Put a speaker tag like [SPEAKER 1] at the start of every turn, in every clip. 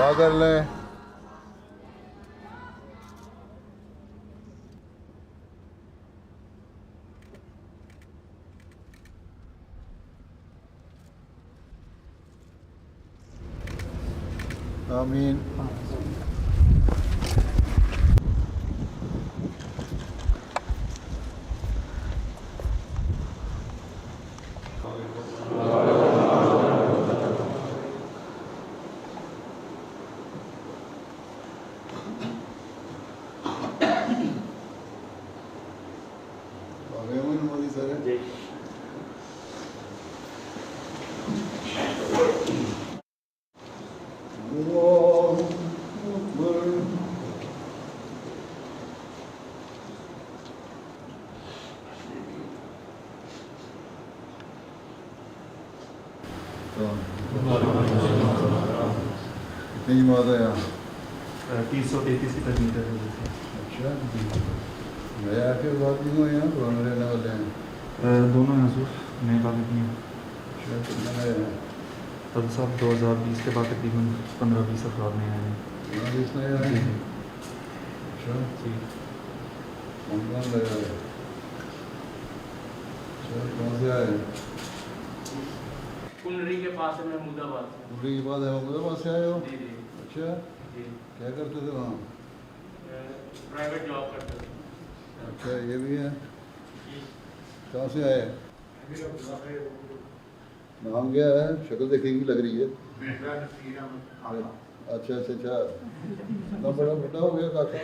[SPEAKER 1] دعا کر لیں. آمین. کتنی جماعت ہے یہاں؟
[SPEAKER 2] 333 کی تجمیل ہے.
[SPEAKER 1] اچھا نیا کے بات نہیں ہو یہاں پرانے رہنے والے ہیں؟
[SPEAKER 2] دونوں ہیں حضور، نئے باقی ہیں.
[SPEAKER 1] اچھا کتنے نئے ہیں؟
[SPEAKER 2] تب صاحب 2020 کے بعد تقریباً 15-20 افراد نئے آئے ہیں.
[SPEAKER 1] 20 نئے آئے
[SPEAKER 2] جی
[SPEAKER 1] ہیں؟
[SPEAKER 2] جی
[SPEAKER 1] اچھا
[SPEAKER 2] جی.
[SPEAKER 1] کون کون لگا ہے؟ اچھا کہاں سے آئے ہیں؟
[SPEAKER 3] کنڈری کے پاس ہے محمود آباد.
[SPEAKER 1] کنڈری کے بعد احمد آباد سے آئے ہو؟
[SPEAKER 3] جی جی
[SPEAKER 1] اچھا
[SPEAKER 3] جی.
[SPEAKER 1] کیا کرتے تھے وہاں؟
[SPEAKER 3] پرائیویٹ جاب کرتے تھے.
[SPEAKER 1] اچھا یہ بھی ہے. کہاں سے آئے؟ نام کیا ہے؟ شکل دیکھنے کی لگ رہی ہے. اچھا اچھا اچھا اتنا بڑا بڑا ہو گیا کاکا.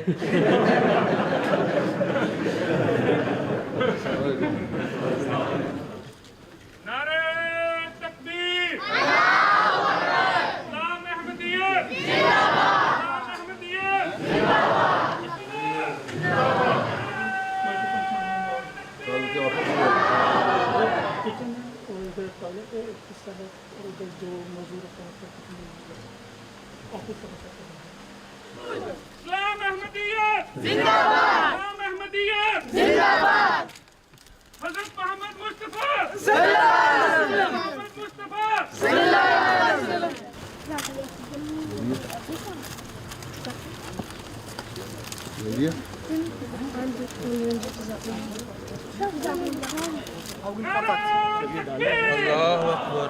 [SPEAKER 1] السلام علیکم.
[SPEAKER 4] نعرہ تکبیر، اسلام احمدیت، اسلام احمدیت.
[SPEAKER 1] سال کے واپس
[SPEAKER 5] کچن ہے اور ادھر ٹوائلٹ ہے ایک حصہ ہے اور ادھر جو موجود ہوتا ہے آفس کا
[SPEAKER 4] اسلام احمدیت زندہ باد، اسلام احمدیت زندہ باد. حضرت محمد مصطفیٰ صلی اللہ علیہ وسلم، محمد مصطفیٰ صلی اللہ علیہ وسلم.
[SPEAKER 1] بولیے.
[SPEAKER 4] نعرہ تکبیر،
[SPEAKER 6] اللہ اکبر.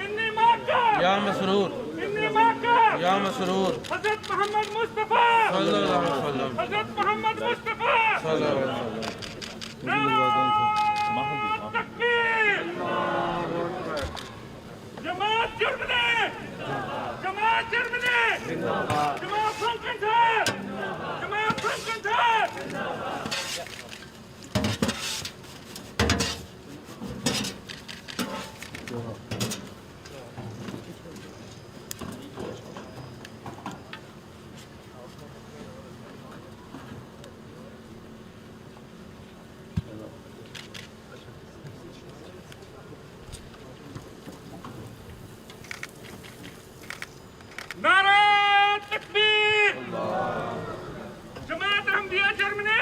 [SPEAKER 4] انی ماکہ،
[SPEAKER 6] یا مسرور
[SPEAKER 4] انی ماکہ.
[SPEAKER 6] یا مسرور
[SPEAKER 4] حضرت محمد مصطفیٰ
[SPEAKER 6] صلی اللہ علیہ وسلم
[SPEAKER 4] حضرت محمد مصطفیٰ.
[SPEAKER 6] صلی اللہ علیہ وسلم.
[SPEAKER 4] نعرہ تکبیر. جماعت جرم نے، جماعت جرم نے، جماعت فرنکنٹھر، جماعت فرنکنٹھر. نعرہ تکبیر، جماعت احمدیہ جرم نے.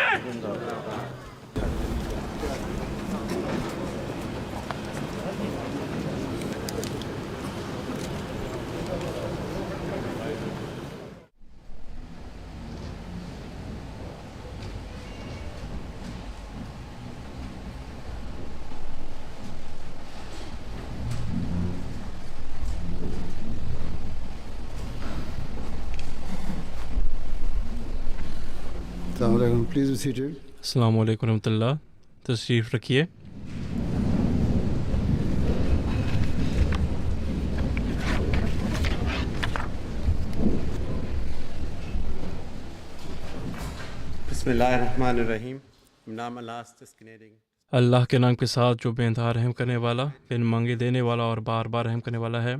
[SPEAKER 1] السلام علیکم. Please be seated.
[SPEAKER 7] السلام علیکم ورحمۃ اللہ. تشریف رکھیے.
[SPEAKER 8] بسم اللہ الرحمن الرحیم. نام اللہ استسکنیڈنگ.
[SPEAKER 7] اللہ کے نام کے ساتھ جو بے انتہا رحم کرنے والا، بن مانگے دینے والا اور بار بار رحم کرنے والا ہے.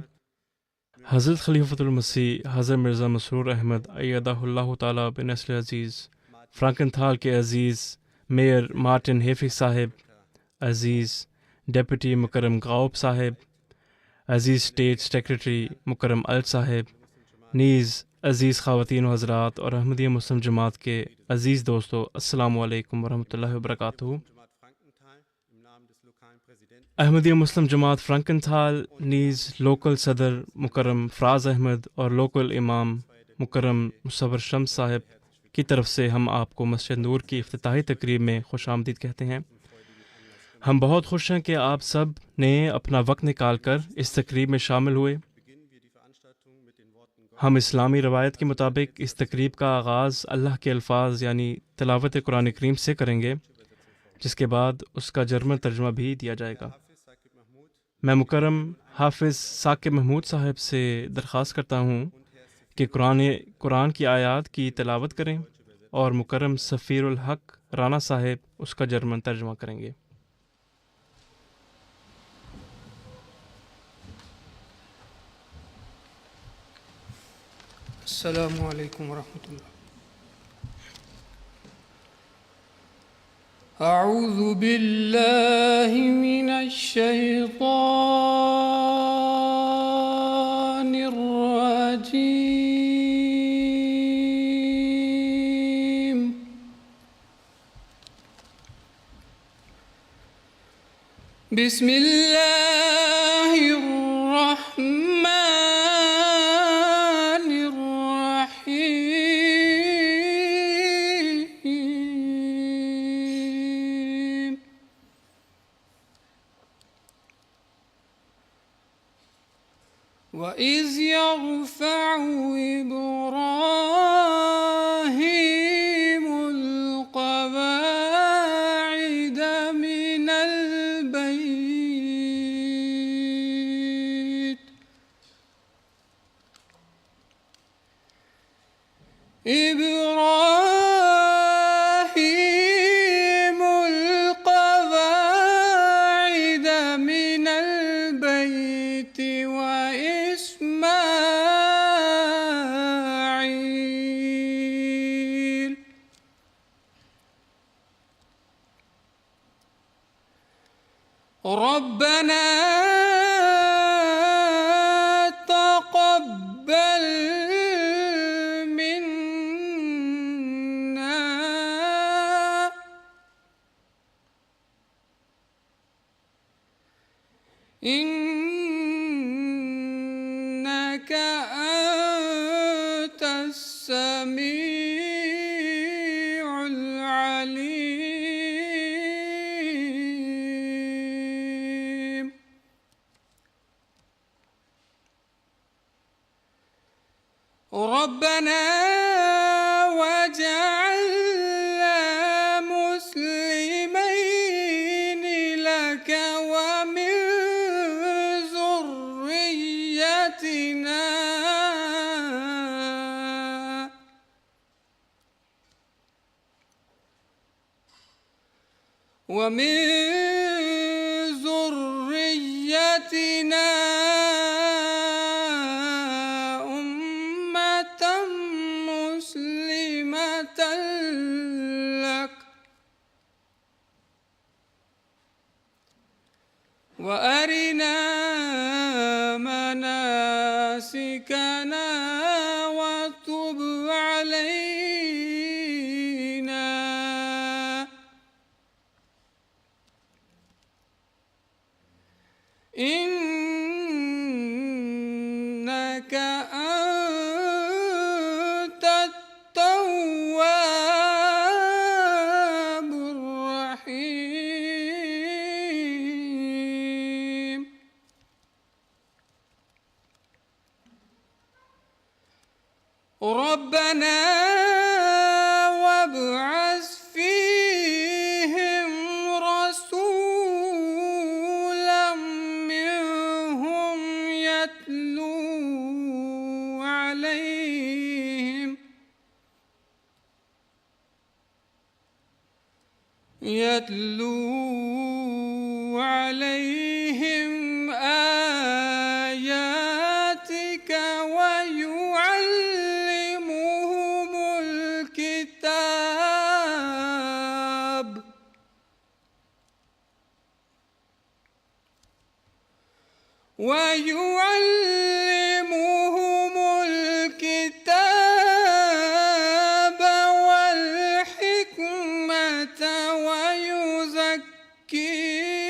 [SPEAKER 7] حضرت خلیفۃ المسیح حضرت مرزا مسرور احمد ایدہ اللہ تعالیٰ بن نسل عزیز، فرانکنتھال کے عزیز میئر مارٹن ہیفی صاحب، عزیز ڈیپٹی مکرم غاؤب صاحب، عزیز اسٹیٹ سیکرٹری مکرم الٹ صاحب، نیز عزیز خواتین و حضرات اور احمدیہ مسلم جماعت کے عزیز دوستو، السلام علیکم ورحمۃ اللہ وبرکاتہ. Ahmadiyya Muslim Jamaat Frankenthal needs local Sadr Mukarram Fraz Ahmed اور local امام مکرم مصور شمس صاحب کی طرف سے ہم آپ کو مسجد نور کی افتتاحی تقریب میں خوش آمدید کہتے ہیں۔ ہم بہت خوش ہیں کہ آپ سب نے اپنا وقت نکال کر اس تقریب میں شامل ہوئے۔ ہم اسلامی روایت کے مطابق اس تقریب کا آغاز اللہ کے الفاظ یعنی تلاوت قرآن کریم سے کریں گے، جس کے بعد اس کا جرمن ترجمہ بھی دیا جائے گا۔ میں مکرم حافظ ثاقب محمود صاحب سے درخواست کرتا ہوں کہ قرآن کی آیات کی تلاوت کریں اور مکرم سفیر الحق رانا صاحب اس کا جرمن ترجمہ کریں گے۔
[SPEAKER 9] السلام علیکم ورحمۃ اللہ۔ اعوذ باللہ من الشیطان الرجیم۔ بسم اللہ الرحمن وَإِذْ يَرْفَعُ إِبْرَاهِيمُ الْقَوَاعِدَ مِنَ الْبَيْتِ إِبْرَاهِيمُ الْقَوَاعِدَ مِنَ الْبَيْتِ وإسماعيل ربنا تقبل منا إنك أنت السميع العليم ربنا واجعلنا مسلمين لك ومن ذريتنا أمة مسلمة لك وأرنا مناسكنا وتب علينا إنك أنت التواب الرحيم ربنا وابعث فيهم رسولا منهم يتلو عليهم آياتك ويعلمهم الكتاب والحكمة ويزكيهم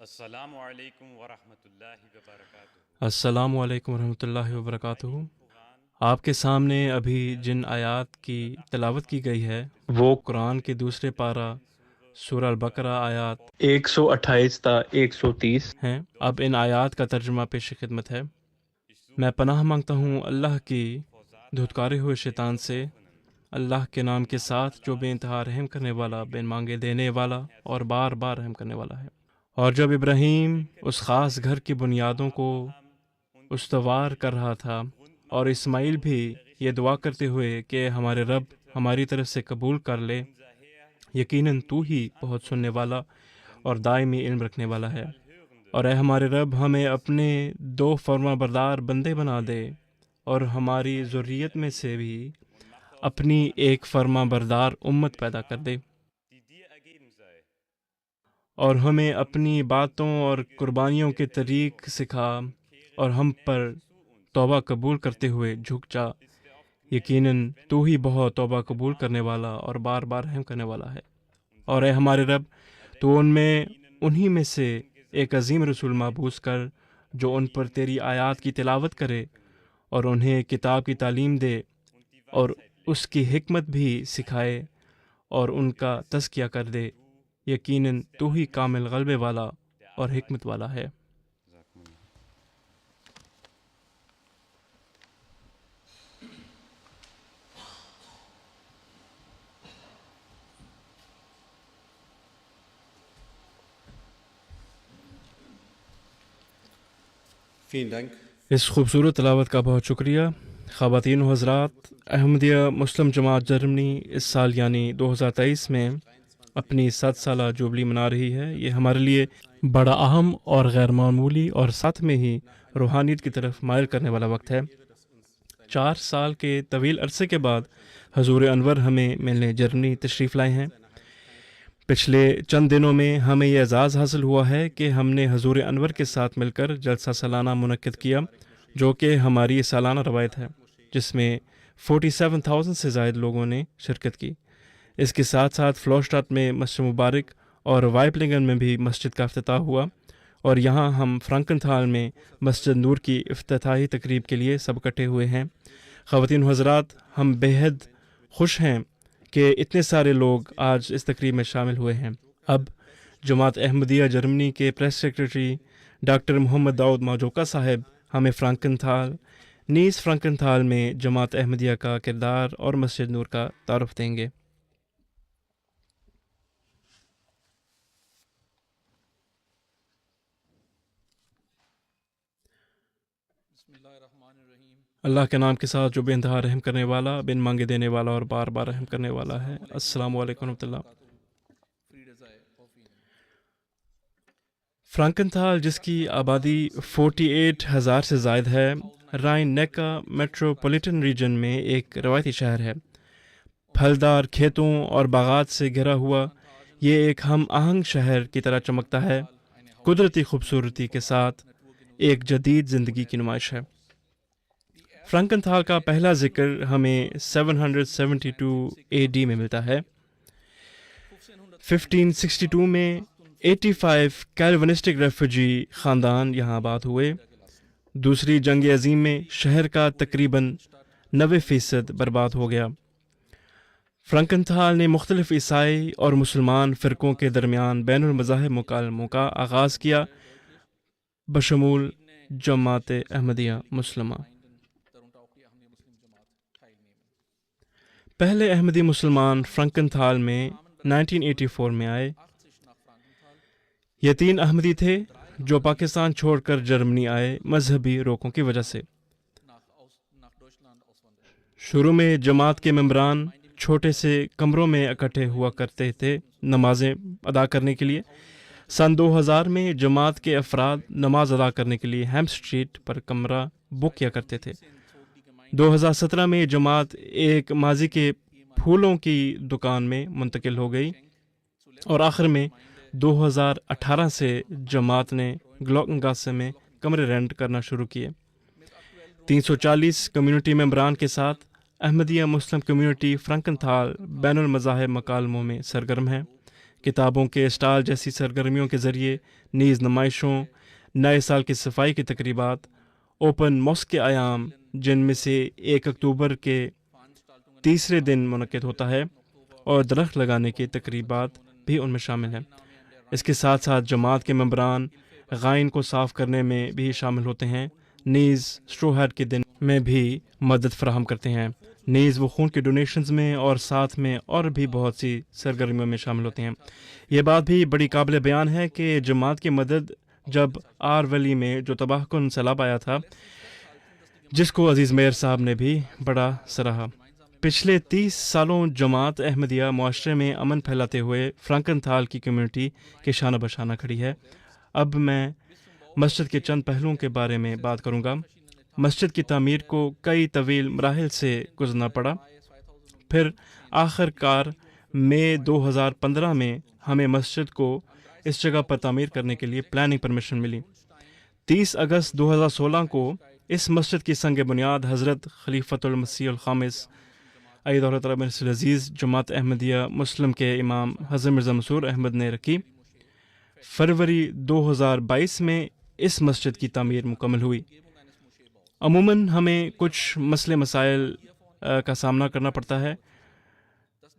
[SPEAKER 10] السلام علیکم ورحمۃ اللہ وبرکاتہ۔
[SPEAKER 7] السلام علیکم ورحمۃ اللہ وبرکاتہ۔ آپ کے سامنے ابھی جن آیات کی تلاوت کی گئی ہے وہ قرآن کے دوسرے پارہ سورہ البقرہ آیات 128 تا 130 ہیں۔ اب ان آیات کا ترجمہ پیش خدمت ہے۔ میں پناہ مانگتا ہوں اللہ کی دھتکارے ہوئے شیطان سے، اللہ کے نام کے ساتھ جو بے انتہا رحم کرنے والا، بن مانگے دینے والا اور بار بار رحم کرنے والا ہے۔ اور جب ابراہیم اس خاص گھر کی بنیادوں کو استوار کر رہا تھا اور اسماعیل بھی یہ دعا کرتے ہوئے کہ ہمارے رب ہماری طرف سے قبول کر لے، یقیناً تو ہی بہت سننے والا اور دائمی علم رکھنے والا ہے۔ اور اے ہمارے رب، ہمیں اپنے 2 فرما بردار بندے بنا دے اور ہماری ذریت میں سے بھی اپنی ایک فرما بردار امت پیدا کر دے، اور ہمیں اپنی باتوں اور قربانیوں کے طریق سکھا اور ہم پر توبہ قبول کرتے ہوئے جھک جا، یقیناً تو ہی بہت توبہ قبول کرنے والا اور بار بار رحم کرنے والا ہے۔ اور اے ہمارے رب، تو انہی میں سے ایک عظیم رسول مبعوث کر جو ان پر تیری آیات کی تلاوت کرے اور انہیں کتاب کی تعلیم دے اور اس کی حکمت بھی سکھائے اور ان کا تزکیہ کر دے، یقیناً تو ہی کامل غلبے والا اور حکمت والا ہے۔ اس خوبصورت تلاوت کا بہت شکریہ۔ خواتین و حضرات، احمدیہ مسلم جماعت جرمنی اس سال یعنی 2023 میں اپنی 7 سالہ جوبلی منا رہی ہے۔ یہ ہمارے لیے بڑا اہم اور غیر معمولی اور ساتھ میں ہی روحانیت کی طرف مائل کرنے والا وقت ہے۔ 4 سال کے طویل عرصے کے بعد حضور انور ہمیں ملنے جرمنی تشریف لائے ہیں۔ پچھلے چند دنوں میں ہمیں یہ اعزاز حاصل ہوا ہے کہ ہم نے حضور انور کے ساتھ مل کر جلسہ سالانہ منعقد کیا، جو کہ ہماری سالانہ روایت ہے، جس میں 47,000 سے زائد لوگوں نے شرکت کی۔ اس کے ساتھ ساتھ فلوشٹاٹ میں مسجد مبارک اور وائپلنگن میں بھی مسجد کا افتتاح ہوا، اور یہاں ہم فرانکن میں مسجد نور کی افتتاحی تقریب کے لیے سب اکٹھے ہوئے ہیں۔ خواتین و حضرات، ہم بےحد خوش ہیں کہ اتنے سارے لوگ آج اس تقریب میں شامل ہوئے ہیں۔ اب جماعت احمدیہ جرمنی کے پریس سیکریٹری ڈاکٹر محمد داؤد ماجوکا صاحب ہمیں نیز فرانکن میں جماعت احمدیہ کا کردار اور مسجد نور کا تعارف دیں گے۔ اللہ کے نام کے ساتھ جو بے انتہا رحم کرنے والا، بن مانگے دینے والا اور بار بار رحم کرنے والا ہے۔ السلام علیکم ورحمۃ اللہ۔ فرانکن جس کی آبادی 48,000 سے زائد ہے، رائن نیکا میٹروپولیٹن ریجن میں ایک روایتی شہر ہے۔ پھلدار کھیتوں اور باغات سے گھرا ہوا یہ ایک ہم آہنگ شہر کی طرح چمکتا ہے، قدرتی خوبصورتی کے ساتھ ایک جدید زندگی کی نمائش ہے۔ فرانکن کا پہلا ذکر ہمیں 772 AD میں ملتا ہے۔ 1562 میں 85 کیلونسٹک ریفیوجی خاندان یہاں آباد ہوئے۔ دوسری جنگ عظیم میں شہر کا تقریباً 90% برباد ہو گیا۔ فرانکن نے مختلف عیسائی اور مسلمان فرقوں کے درمیان بین المذاہب مکالموں کا آغاز کیا، بشمول جماعت احمدیہ مسلمہ۔ پہلے احمدی مسلمان فرانکن میں 1984 میں آئے۔ یہ 3 احمدی تھے جو پاکستان چھوڑ کر جرمنی آئے مذہبی روکوں کی وجہ سے۔ شروع میں جماعت کے ممبران چھوٹے سے کمروں میں اکٹھے ہوا کرتے تھے نمازیں ادا کرنے کے لیے۔ سن 2000 میں جماعت کے افراد نماز ادا کرنے کے لیے ہیم اسٹریٹ پر کمرہ بک کیا کرتے تھے۔ 2017 میں جماعت ایک ماضی کے پھولوں کی دکان میں منتقل ہو گئی، اور آخر میں 2018 سے جماعت نے گلوکنگاسے میں کمرے رینٹ کرنا شروع کیے۔ 340 کمیونٹی ممبران کے ساتھ احمدیہ مسلم کمیونٹی فرانکن بین المذاہب مکالموں میں سرگرم ہے۔ کتابوں کے اسٹال جیسی سرگرمیوں کے ذریعے، نیز نمائشوں، نئے سال کی صفائی کی تقریبات، اوپن ماسک کے ایام جن میں سے 1 اکتوبر کے تیسرے دن منعقد ہوتا ہے، اور درخت لگانے کی تقریبات بھی ان میں شامل ہیں۔ اس کے ساتھ ساتھ جماعت کے ممبران غائن کو صاف کرنے میں بھی شامل ہوتے ہیں، نیز اسٹرو ہیڈ کے دن میں بھی مدد فراہم کرتے ہیں، نیز وہ خون کے ڈونیشنز میں اور ساتھ میں اور بھی بہت سی سرگرمیوں میں شامل ہوتے ہیں۔ یہ بات بھی بڑی قابل بیان ہے کہ جماعت کی مدد جب آر ویلی میں جو تباہ کن سیلاب آیا تھا، جس کو عزیز میئر صاحب نے بھی بڑا سراہا۔ پچھلے 30 سالوں جماعت احمدیہ معاشرے میں امن پھیلاتے ہوئے فرانکن تھال کی کمیونٹی کے شانہ بشانہ کھڑی ہے۔ اب میں مسجد کے چند پہلوؤں کے بارے میں بات کروں گا۔ مسجد کی تعمیر کو کئی طویل مراحل سے گزرنا پڑا، پھر آخر کار مئی 2015 میں ہمیں مسجد کو اس جگہ پر تعمیر کرنے کے لیے پلاننگ پرمیشن ملی۔ 30 اگست 2016 کو اس مسجد کی سنگ بنیاد حضرت خلیفۃ المسیح الخامس ایدہ اللہ تعالیٰ بن عزیز جماعت احمدیہ مسلم کے امام حضرت مرزا مسرور احمد نے رکھی۔ فروری 2022 میں اس مسجد کی تعمیر مکمل ہوئی۔ عموماً ہمیں کچھ مسئلے مسائل کا سامنا کرنا پڑتا ہے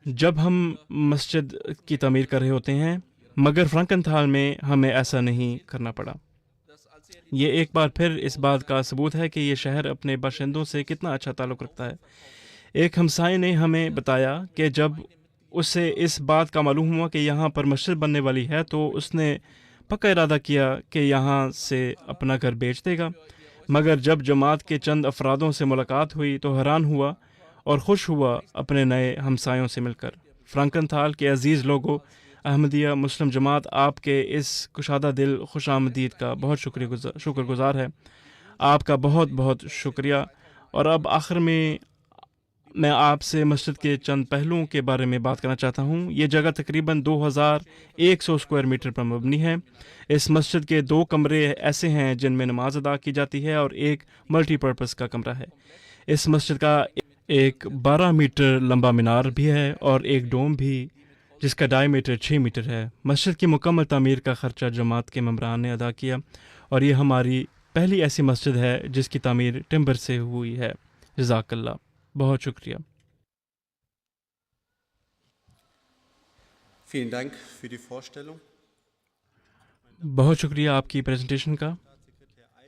[SPEAKER 7] جب ہم مسجد کی تعمیر کر رہے ہوتے ہیں، مگر فرانکن تھال میں ہمیں ایسا نہیں کرنا پڑا۔ یہ ایک بار پھر اس بات کا ثبوت ہے کہ یہ شہر اپنے باشندوں سے کتنا اچھا تعلق رکھتا ہے۔ ایک ہمسائے نے ہمیں بتایا کہ جب اسے اس بات کا معلوم ہوا کہ یہاں پر مسجد بننے والی ہے تو اس نے پکا ارادہ کیا کہ یہاں سے اپنا گھر بیچ دے گا، مگر جب جماعت کے چند افرادوں سے ملاقات ہوئی تو حیران ہوا اور خوش ہوا اپنے نئے ہمسایوں سے مل کر۔ فرانکن تھال کے عزیز لوگوں، احمدیہ مسلم جماعت آپ کے اس کشادہ دل خوش آمدید کا بہت شکر گزار ہے۔ آپ کا بہت بہت شکریہ۔ اور اب آخر میں آپ سے مسجد کے چند پہلوؤں کے بارے میں بات کرنا چاہتا ہوں۔ یہ جگہ تقریباً 2100 اسکوائر میٹر پر مبنی ہے۔ اس مسجد کے 2 کمرے ایسے ہیں جن میں نماز ادا کی جاتی ہے اور ایک ملٹی پرپز کا کمرہ ہے۔ اس مسجد کا ایک 12 میٹر لمبا مینار بھی ہے اور ایک ڈوم بھی جس کا ڈائی میٹر 6 میٹر ہے۔ مسجد کی مکمل تعمیر کا خرچہ جماعت کے ممبران نے ادا کیا اور یہ ہماری پہلی ایسی مسجد ہے جس کی تعمیر ٹمبر سے ہوئی ہے۔ جزاک اللہ، بہت شکریہ۔
[SPEAKER 8] Vielen Dank für die Vorstellung.
[SPEAKER 7] بہت شکریہ آپ کی پریزنٹیشن کا۔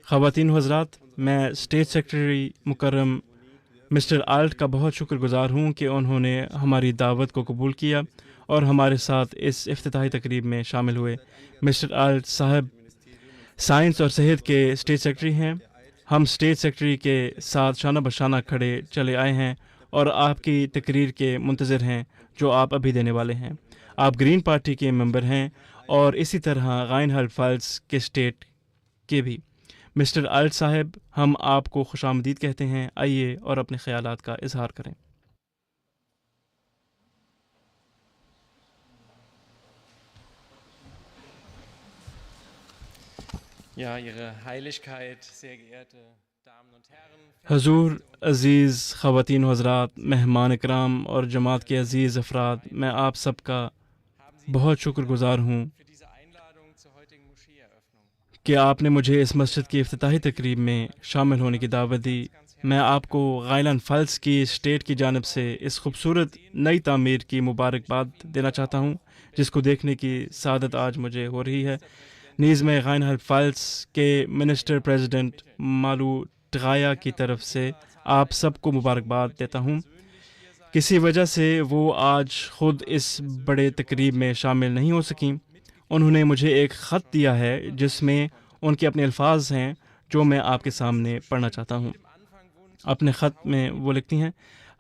[SPEAKER 7] خواتین و حضرات، میں اسٹیٹ سیکرٹری مکرم مسٹر آلٹ کا بہت شکر گزار ہوں کہ انہوں نے ہماری دعوت کو قبول کیا اور ہمارے ساتھ اس افتتاحی تقریب میں شامل ہوئے۔ مسٹر آلٹ صاحب سائنس اور صحت کے اسٹیٹ سیکرٹری ہیں۔ ہم اسٹیٹ سیکرٹری کے ساتھ شانہ بشانہ کھڑے چلے آئے ہیں اور آپ کی تقریر کے منتظر ہیں جو آپ ابھی دینے والے ہیں۔ آپ گرین پارٹی کے ممبر ہیں اور اسی طرح غائن ہیلپ فائلز کے اسٹیٹ کے بھی۔ مسٹر آلٹ صاحب، ہم آپ کو خوش آمدید کہتے ہیں، آئیے اور اپنے خیالات کا اظہار کریں۔
[SPEAKER 10] Ja, Ihre Heiligkeit, sehr geehrte Damen und Herren.
[SPEAKER 7] حضور، عزیز خواتین و حضرات، مہمان اکرام اور جماعت کے عزیز افراد، میں آپ سب کا بہت شکر گزار ہوں کہ آپ نے مجھے اس مسجد کی افتتاحی تقریب میں شامل ہونے کی دعوت دی۔ میں آپ کو غائلان فائلز کی اسٹیٹ کی جانب سے اس خوبصورت نئی تعمیر کی مبارکباد دینا چاہتا ہوں جس کو دیکھنے کی سعادت آج مجھے ہو رہی ہے۔ نیز میں غائن ہیلپ فائلز کے منسٹر پریزیڈنٹ مالو ٹغایا کی طرف سے آپ سب کو مبارکباد دیتا ہوں۔ کسی وجہ سے وہ آج خود اس بڑے تقریب میں شامل نہیں ہو سکیں۔ انہوں نے مجھے ایک خط دیا ہے جس میں ان کے اپنے الفاظ ہیں جو میں آپ کے سامنے پڑھنا چاہتا ہوں۔ اپنے خط میں وہ لکھتی ہیں،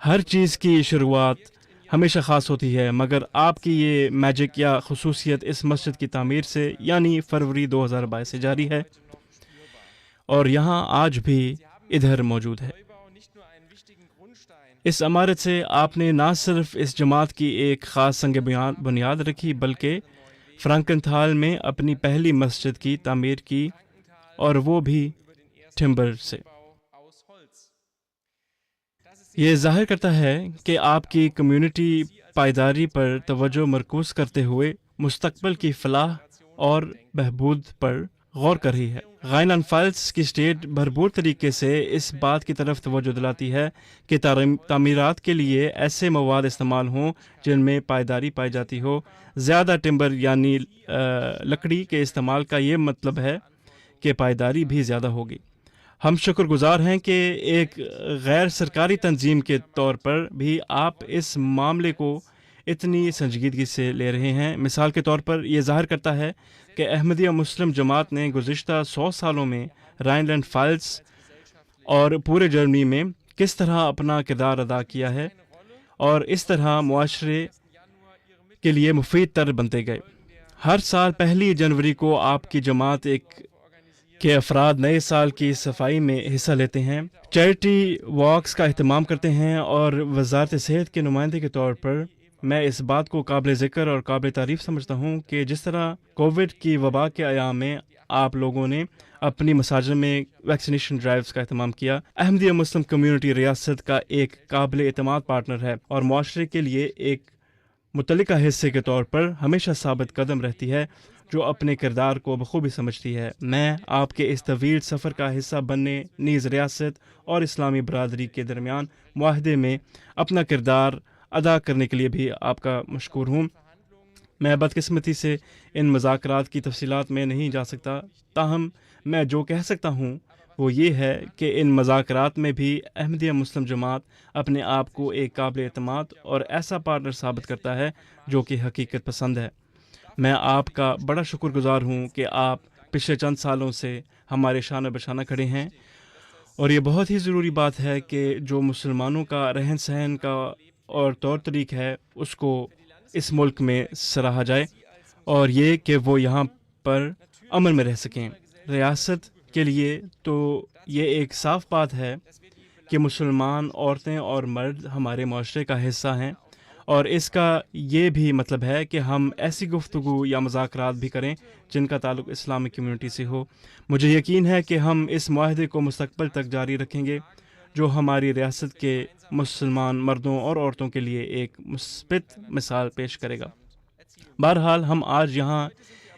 [SPEAKER 7] ہر چیز کی شروعات ہمیشہ خاص ہوتی ہے، مگر آپ کی یہ میجک یا خصوصیت اس مسجد کی تعمیر سے یعنی فروری 2022 سے جاری ہے اور یہاں آج بھی ادھر موجود ہے۔ اس عمارت سے آپ نے نہ صرف اس جماعت کی ایک خاص سنگ بنیاد رکھی بلکہ فرانکن تھال میں اپنی پہلی مسجد کی تعمیر کی، اور وہ بھی ٹمبر سے۔ یہ ظاہر کرتا ہے کہ آپ کی کمیونٹی پائیداری پر توجہ مرکوز کرتے ہوئے مستقبل کی فلاح اور بہبود پر غور کر رہی ہے۔ غائن انفالس کی اسٹیٹ بھرپور طریقے سے اس بات کی طرف توجہ دلاتی ہے کہ تعمیرات کے لیے ایسے مواد استعمال ہوں جن میں پائیداری پائی جاتی ہو۔ زیادہ ٹمبر یعنی لکڑی کے استعمال کا یہ مطلب ہے کہ پائیداری بھی زیادہ ہوگی۔ ہم شکر گزار ہیں کہ ایک غیر سرکاری تنظیم کے طور پر بھی آپ اس معاملے کو اتنی سنجیدگی سے لے رہے ہیں۔ مثال کے طور پر یہ ظاہر کرتا ہے کہ احمدیہ مسلم جماعت نے گزشتہ 100 سالوں میں رائن لینڈ فائلز اور پورے جرمنی میں کس طرح اپنا کردار ادا کیا ہے اور اس طرح معاشرے کے لیے مفید تر بنتے گئے۔ ہر سال 1 جنوری کو آپ کی جماعت کے افراد نئے سال کی صفائی میں حصہ لیتے ہیں، چیریٹی واکس کا اہتمام کرتے ہیں، اور وزارت صحت کے نمائندے کے طور پر میں اس بات کو قابل ذکر اور قابل تعریف سمجھتا ہوں کہ جس طرح کووڈ کی وبا کے ایام میں آپ لوگوں نے اپنی مساجد میں ویکسینیشن ڈرائیوز کا اہتمام کیا۔ احمدیہ مسلم کمیونٹی ریاست کا ایک قابل اعتماد پارٹنر ہے اور معاشرے کے لیے ایک متعلقہ حصے کے طور پر ہمیشہ ثابت قدم رہتی ہے، جو اپنے کردار کو بخوبی سمجھتی ہے۔ میں آپ کے اس طویل سفر کا حصہ بننے نیز ریاست اور اسلامی برادری کے درمیان معاہدے میں اپنا کردار ادا کرنے کے لیے بھی آپ کا مشکور ہوں۔ میں بدقسمتی سے ان مذاکرات کی تفصیلات میں نہیں جا سکتا، تاہم میں جو کہہ سکتا ہوں وہ یہ ہے کہ ان مذاکرات میں بھی احمدیہ مسلم جماعت اپنے آپ کو ایک قابل اعتماد اور ایسا پارٹنر ثابت کرتا ہے جو کہ حقیقت پسند ہے۔ میں آپ کا بڑا شکر گزار ہوں کہ آپ پچھلے چند سالوں سے ہمارے شانہ بشانہ کھڑے ہیں، اور یہ بہت ہی ضروری بات ہے کہ جو مسلمانوں کا رہن سہن کا اور طور طریق ہے اس کو اس ملک میں سراہا جائے، اور یہ کہ وہ یہاں پر امن میں رہ سکیں۔ ریاست کے لیے تو یہ ایک صاف بات ہے کہ مسلمان عورتیں اور مرد ہمارے معاشرے کا حصہ ہیں، اور اس کا یہ بھی مطلب ہے کہ ہم ایسی گفتگو یا مذاکرات بھی کریں جن کا تعلق اسلامی کمیونٹی سے ہو۔ مجھے یقین ہے کہ ہم اس معاہدے کو مستقبل تک جاری رکھیں گے جو ہماری ریاست کے مسلمان مردوں اور عورتوں کے لیے ایک مثبت مثال پیش کرے گا۔ بہرحال ہم آج یہاں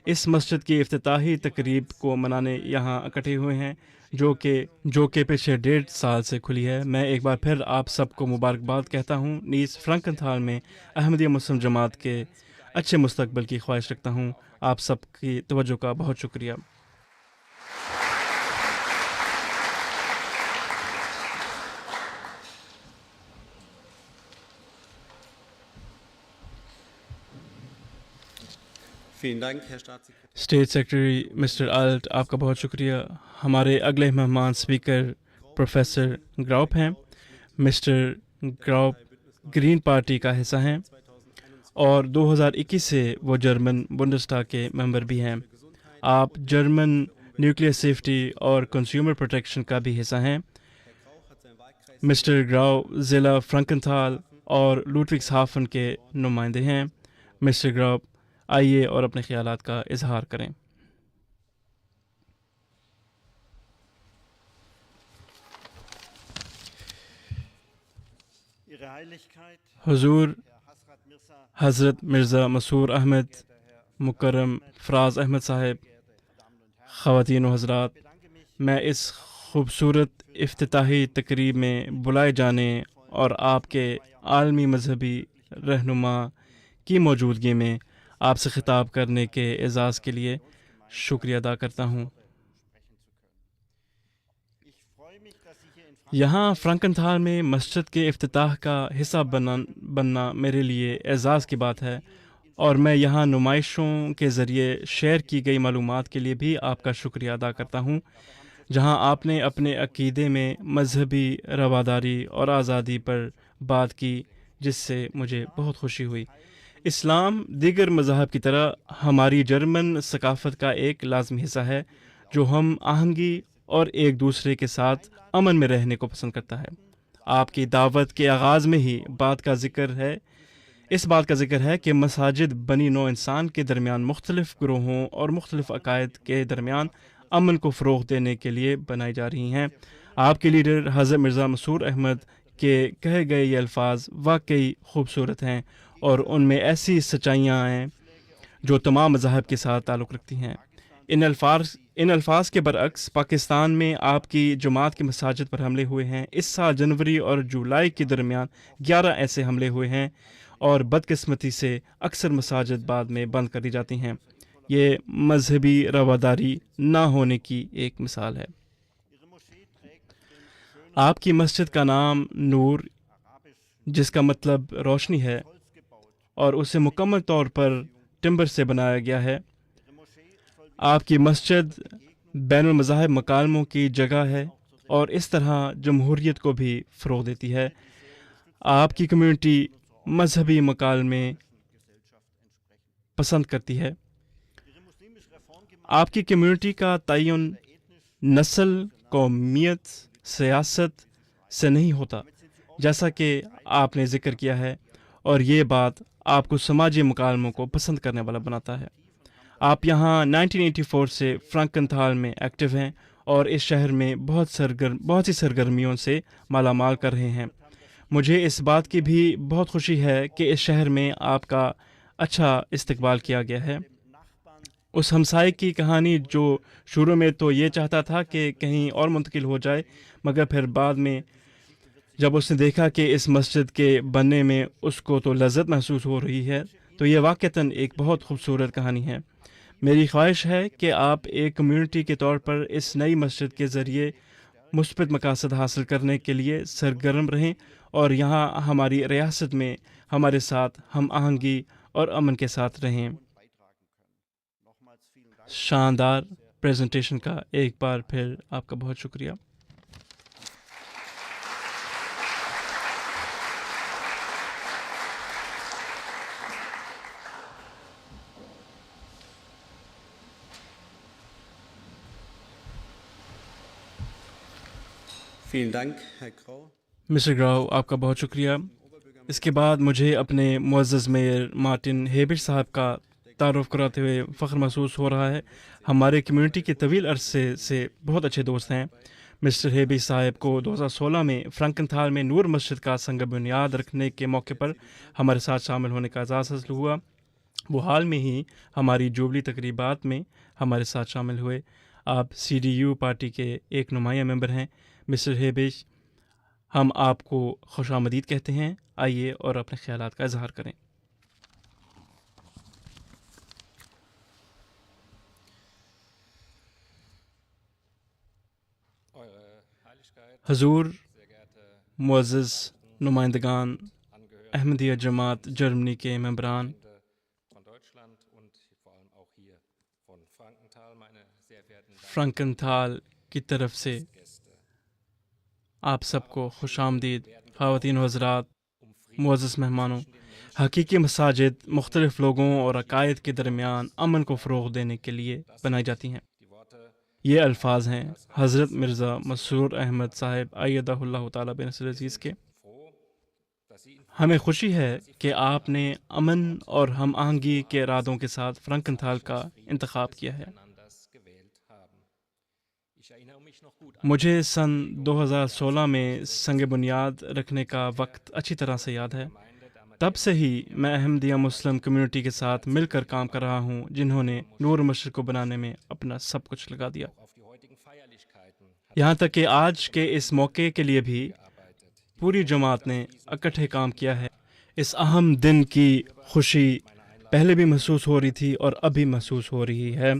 [SPEAKER 7] اس مسجد کی افتتاحی تقریب کو منانے یہاں اکٹھے ہوئے ہیں جو کہ پچھلے 1.5 سال سے کھلی ہے۔ میں ایک بار پھر آپ سب کو مبارکباد کہتا ہوں، نیز فرانکنتھال میں احمدیہ مسلم جماعت کے اچھے مستقبل کی خواہش رکھتا ہوں۔ آپ سب کی توجہ کا بہت شکریہ۔ اسٹیٹ سیکرٹری مسٹر الٹ، آپ کا بہت شکریہ۔ ہمارے اگلے مہمان اسپیکر پروفیسر گراؤپ ہیں۔ مسٹر گراؤپ گرین پارٹی کا حصہ ہیں اور 2021 سے وہ جرمن بونڈسٹاگ کے ممبر بھی ہیں۔ آپ جرمن نیوکلیئر سیفٹی اور کنزیومر پروٹیکشن کا بھی حصہ ہیں۔ مسٹر گراؤ ضلع فرانکنتھال اور لوٹوکس ہافن کے نمائندے ہیں۔ مسٹر گراؤ آئیے اور اپنے خیالات کا اظہار کریں۔ حضور حضرت مرزا مسرور احمد، مکرم فراز احمد صاحب، خواتین و حضرات، میں اس خوبصورت افتتاحی تقریب میں بلائے جانے اور آپ کے عالمی مذہبی رہنما کی موجودگی میں آپ سے خطاب کرنے کے اعزاز کے لیے شکریہ ادا کرتا ہوں۔ یہاں فرانکنتھال میں مسجد کے افتتاح کا حصہ بننا میرے لیے اعزاز کی بات ہے، اور میں یہاں نمائشوں کے ذریعے شیئر کی گئی معلومات کے لیے بھی آپ کا شکریہ ادا کرتا ہوں، جہاں آپ نے اپنے عقیدے میں مذہبی رواداری اور آزادی پر بات کی، جس سے مجھے بہت خوشی ہوئی۔ اسلام دیگر مذاہب کی طرح ہماری جرمن ثقافت کا ایک لازمی حصہ ہے جو ہم آہنگی اور ایک دوسرے کے ساتھ امن میں رہنے کو پسند کرتا ہے۔ آپ کی دعوت کے آغاز میں ہی اس بات کا ذکر ہے کہ مساجد بنی نوع انسان کے درمیان مختلف گروہوں اور مختلف عقائد کے درمیان امن کو فروغ دینے کے لیے بنائی جا رہی ہیں۔ آپ کے لیڈر حضرت مرزا مسرور احمد کے کہے گئے یہ الفاظ واقعی خوبصورت ہیں، اور ان میں ایسی سچائیاں ہیں جو تمام مذاہب کے ساتھ تعلق رکھتی ہیں۔ ان الفاظ کے برعکس پاکستان میں آپ کی جماعت کی مساجد پر حملے ہوئے ہیں۔ اس سال جنوری اور جولائی کے درمیان 11 ایسے حملے ہوئے ہیں اور بدقسمتی سے اکثر مساجد بعد میں بند کر دی جاتی ہیں۔ یہ مذہبی رواداری نہ ہونے کی ایک مثال ہے۔ آپ کی مسجد کا نام نور، جس کا مطلب روشنی ہے، اور اسے مکمل طور پر ٹمبر سے بنایا گیا ہے۔ آپ کی مسجد بین المذاہب مکالموں کی جگہ ہے اور اس طرح جمہوریت کو بھی فروغ دیتی ہے۔ آپ کی کمیونٹی مذہبی مکالمے پسند کرتی ہے۔ آپ کی کمیونٹی کا تعین نسل، قومیت، سیاست سے نہیں ہوتا، جیسا کہ آپ نے ذکر کیا ہے، اور یہ بات آپ کو سماجی مکالموں کو پسند کرنے والا بناتا ہے۔ آپ یہاں 1984 سے فرانکنتھال میں ایکٹیو ہیں اور اس شہر میں بہت سی سرگرمیوں سے مالا مال کر رہے ہیں۔ مجھے اس بات کی بھی بہت خوشی ہے کہ اس شہر میں آپ کا اچھا استقبال کیا گیا ہے۔ اس ہمسائے کی کہانی جو شروع میں تو یہ چاہتا تھا کہ کہیں اور منتقل ہو جائے، مگر پھر بعد میں جب اس نے دیکھا کہ اس مسجد کے بننے میں اس کو تو لذت محسوس ہو رہی ہے، تو یہ واقعتاً ایک بہت خوبصورت کہانی ہے۔ میری خواہش ہے کہ آپ ایک کمیونٹی کے طور پر اس نئی مسجد کے ذریعے مثبت مقاصد حاصل کرنے کے لیے سرگرم رہیں اور یہاں ہماری ریاست میں ہمارے ساتھ ہم آہنگی اور امن کے ساتھ رہیں۔ شاندار پریزنٹیشن کا ایک بار پھر آپ کا بہت شکریہ۔
[SPEAKER 8] Vielen Dank, Herr Grau.
[SPEAKER 7] Mister Grau, آپ کا بہت شکریہ۔ اس کے بعد مجھے اپنے معزز میئر مارٹن ہیبش صاحب کا تعارف کراتے ہوئے فخر محسوس ہو رہا ہے۔ ہمارے کمیونٹی کے طویل عرصے سے بہت اچھے دوست ہیں۔ مسٹر ہیبش صاحب کو 2016 میں فرانکنتھال میں نور مسجد کا سنگ بنیاد رکھنے کے موقع پر ہمارے ساتھ شامل ہونے کا اعزاز حاصل ہوا۔ وہ حال میں ہی ہماری جوبلی تقریبات میں ہمارے ساتھ شامل ہوئے۔ آپ CDU پارٹی کے ایک نمایاں ممبر ہیں۔ مسٹر ہیبش، ہم آپ کو خوش آمدید کہتے ہیں۔ آئیے اور اپنے خیالات کا اظہار کریں۔ حضور، معزز نمائندگان احمدیہ جماعت جرمنی کے ممبران، فرانکنتھال کی طرف سے آپ سب کو خوش آمدید۔ خواتین و حضرات، معزز مہمانوں، حقیقی مساجد مختلف لوگوں اور عقائد کے درمیان امن کو فروغ دینے کے لیے بنائی جاتی ہیں۔ یہ الفاظ ہیں حضرت مرزا مسرور احمد صاحب ایدہ اللہ تعالیٰ بنصر عزیز کے۔ ہمیں خوشی ہے کہ آپ نے امن اور ہم آہنگی کے ارادوں کے ساتھ فرانکنتھال کا انتخاب کیا ہے۔ مجھے سن 2016 میں سنگ بنیاد رکھنے کا وقت اچھی طرح سے یاد ہے۔ تب سے ہی میں احمدیہ مسلم کمیونٹی کے ساتھ مل کر کام کر رہا ہوں، جنہوں نے نور مسجد کو بنانے میں اپنا سب کچھ لگا دیا۔ یہاں تک کہ آج کے اس موقع کے لیے بھی پوری جماعت نے اکٹھے کام کیا ہے۔ اس اہم دن کی خوشی پہلے بھی محسوس ہو رہی تھی اور اب بھی محسوس ہو رہی ہے،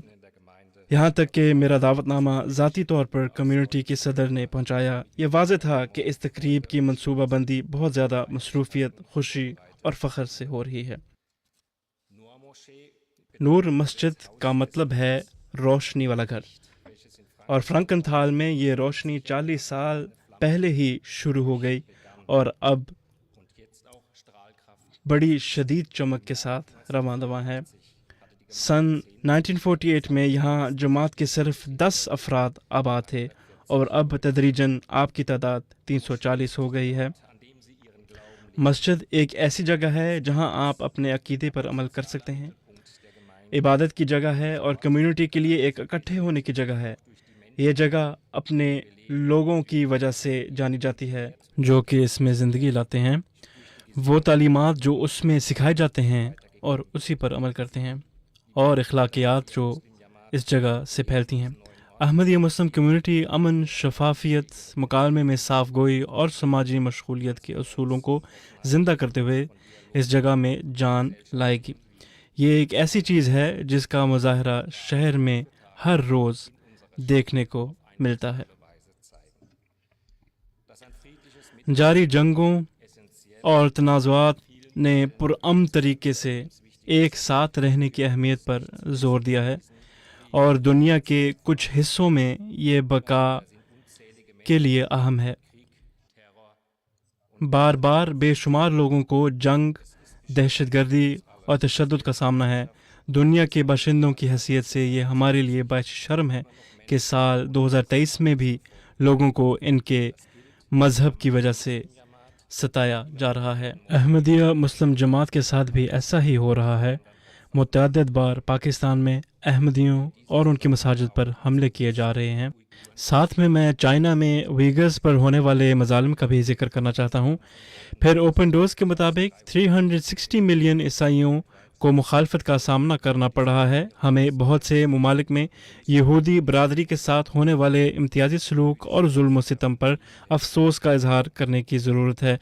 [SPEAKER 7] یہاں تک کہ میرا دعوت نامہ ذاتی طور پر کمیونٹی کے صدر نے پہنچایا۔ یہ واضح تھا کہ اس تقریب کی منصوبہ بندی بہت زیادہ مصروفیت، خوشی اور فخر سے ہو رہی ہے۔ نور مسجد کا مطلب ہے روشنی والا گھر، اور فرانکنتھال میں یہ روشنی 40 سال پہلے ہی شروع ہو گئی اور اب بڑی شدید چمک کے ساتھ رواں دواں ہے۔ سن 1948 میں یہاں جماعت کے صرف 10 افراد آباد تھے اور اب تدریجاً آپ کی تعداد 340 ہو گئی ہے۔ مسجد ایک ایسی جگہ ہے جہاں آپ اپنے عقیدے پر عمل کر سکتے ہیں، عبادت کی جگہ ہے اور کمیونٹی کے لیے ایک اکٹھے ہونے کی جگہ ہے۔ یہ جگہ اپنے لوگوں کی وجہ سے جانی جاتی ہے جو کہ اس میں زندگی لاتے ہیں، وہ تعلیمات جو اس میں سکھائے جاتے ہیں اور اسی پر عمل کرتے ہیں۔ اور اخلاقیات جو اس جگہ سے پھیلتی ہیں۔ احمدیہ مسلم کمیونٹی امن، شفافیت، مکالمے میں صاف گوئی اور سماجی مشغولیت کے اصولوں کو زندہ کرتے ہوئے اس جگہ میں جان لائے گی۔ یہ ایک ایسی چیز ہے جس کا مظاہرہ شہر میں ہر روز دیکھنے کو ملتا ہے۔ جاری جنگوں اور تنازعات نے پرامن طریقے سے ایک ساتھ رہنے کی اہمیت پر زور دیا ہے، اور دنیا کے کچھ حصوں میں یہ بقا کے لیے اہم ہے۔ بار بار بے شمار لوگوں کو جنگ، دہشت گردی اور تشدد کا سامنا ہے۔ دنیا کے باشندوں کی حیثیت سے یہ ہمارے لیے باعث شرم ہے کہ سال 2023 میں بھی لوگوں کو ان کے مذہب کی وجہ سے ستایا جا رہا ہے۔ احمدیہ مسلم جماعت کے ساتھ بھی ایسا ہی ہو رہا ہے۔ متعدد بار پاکستان میں احمدیوں اور ان کی مساجد پر حملے کیے جا رہے ہیں۔ ساتھ میں چائنا میں ویگرز پر ہونے والے مظالم کا بھی ذکر کرنا چاہتا ہوں۔ پھر اوپن ڈورز کے مطابق 360 ملین عیسائیوں کو مخالفت کا سامنا کرنا پڑ رہا ہے۔ ہمیں بہت سے ممالک میں یہودی برادری کے ساتھ ہونے والے امتیازی سلوک اور ظلم و ستم پر افسوس کا اظہار کرنے کی ضرورت ہے۔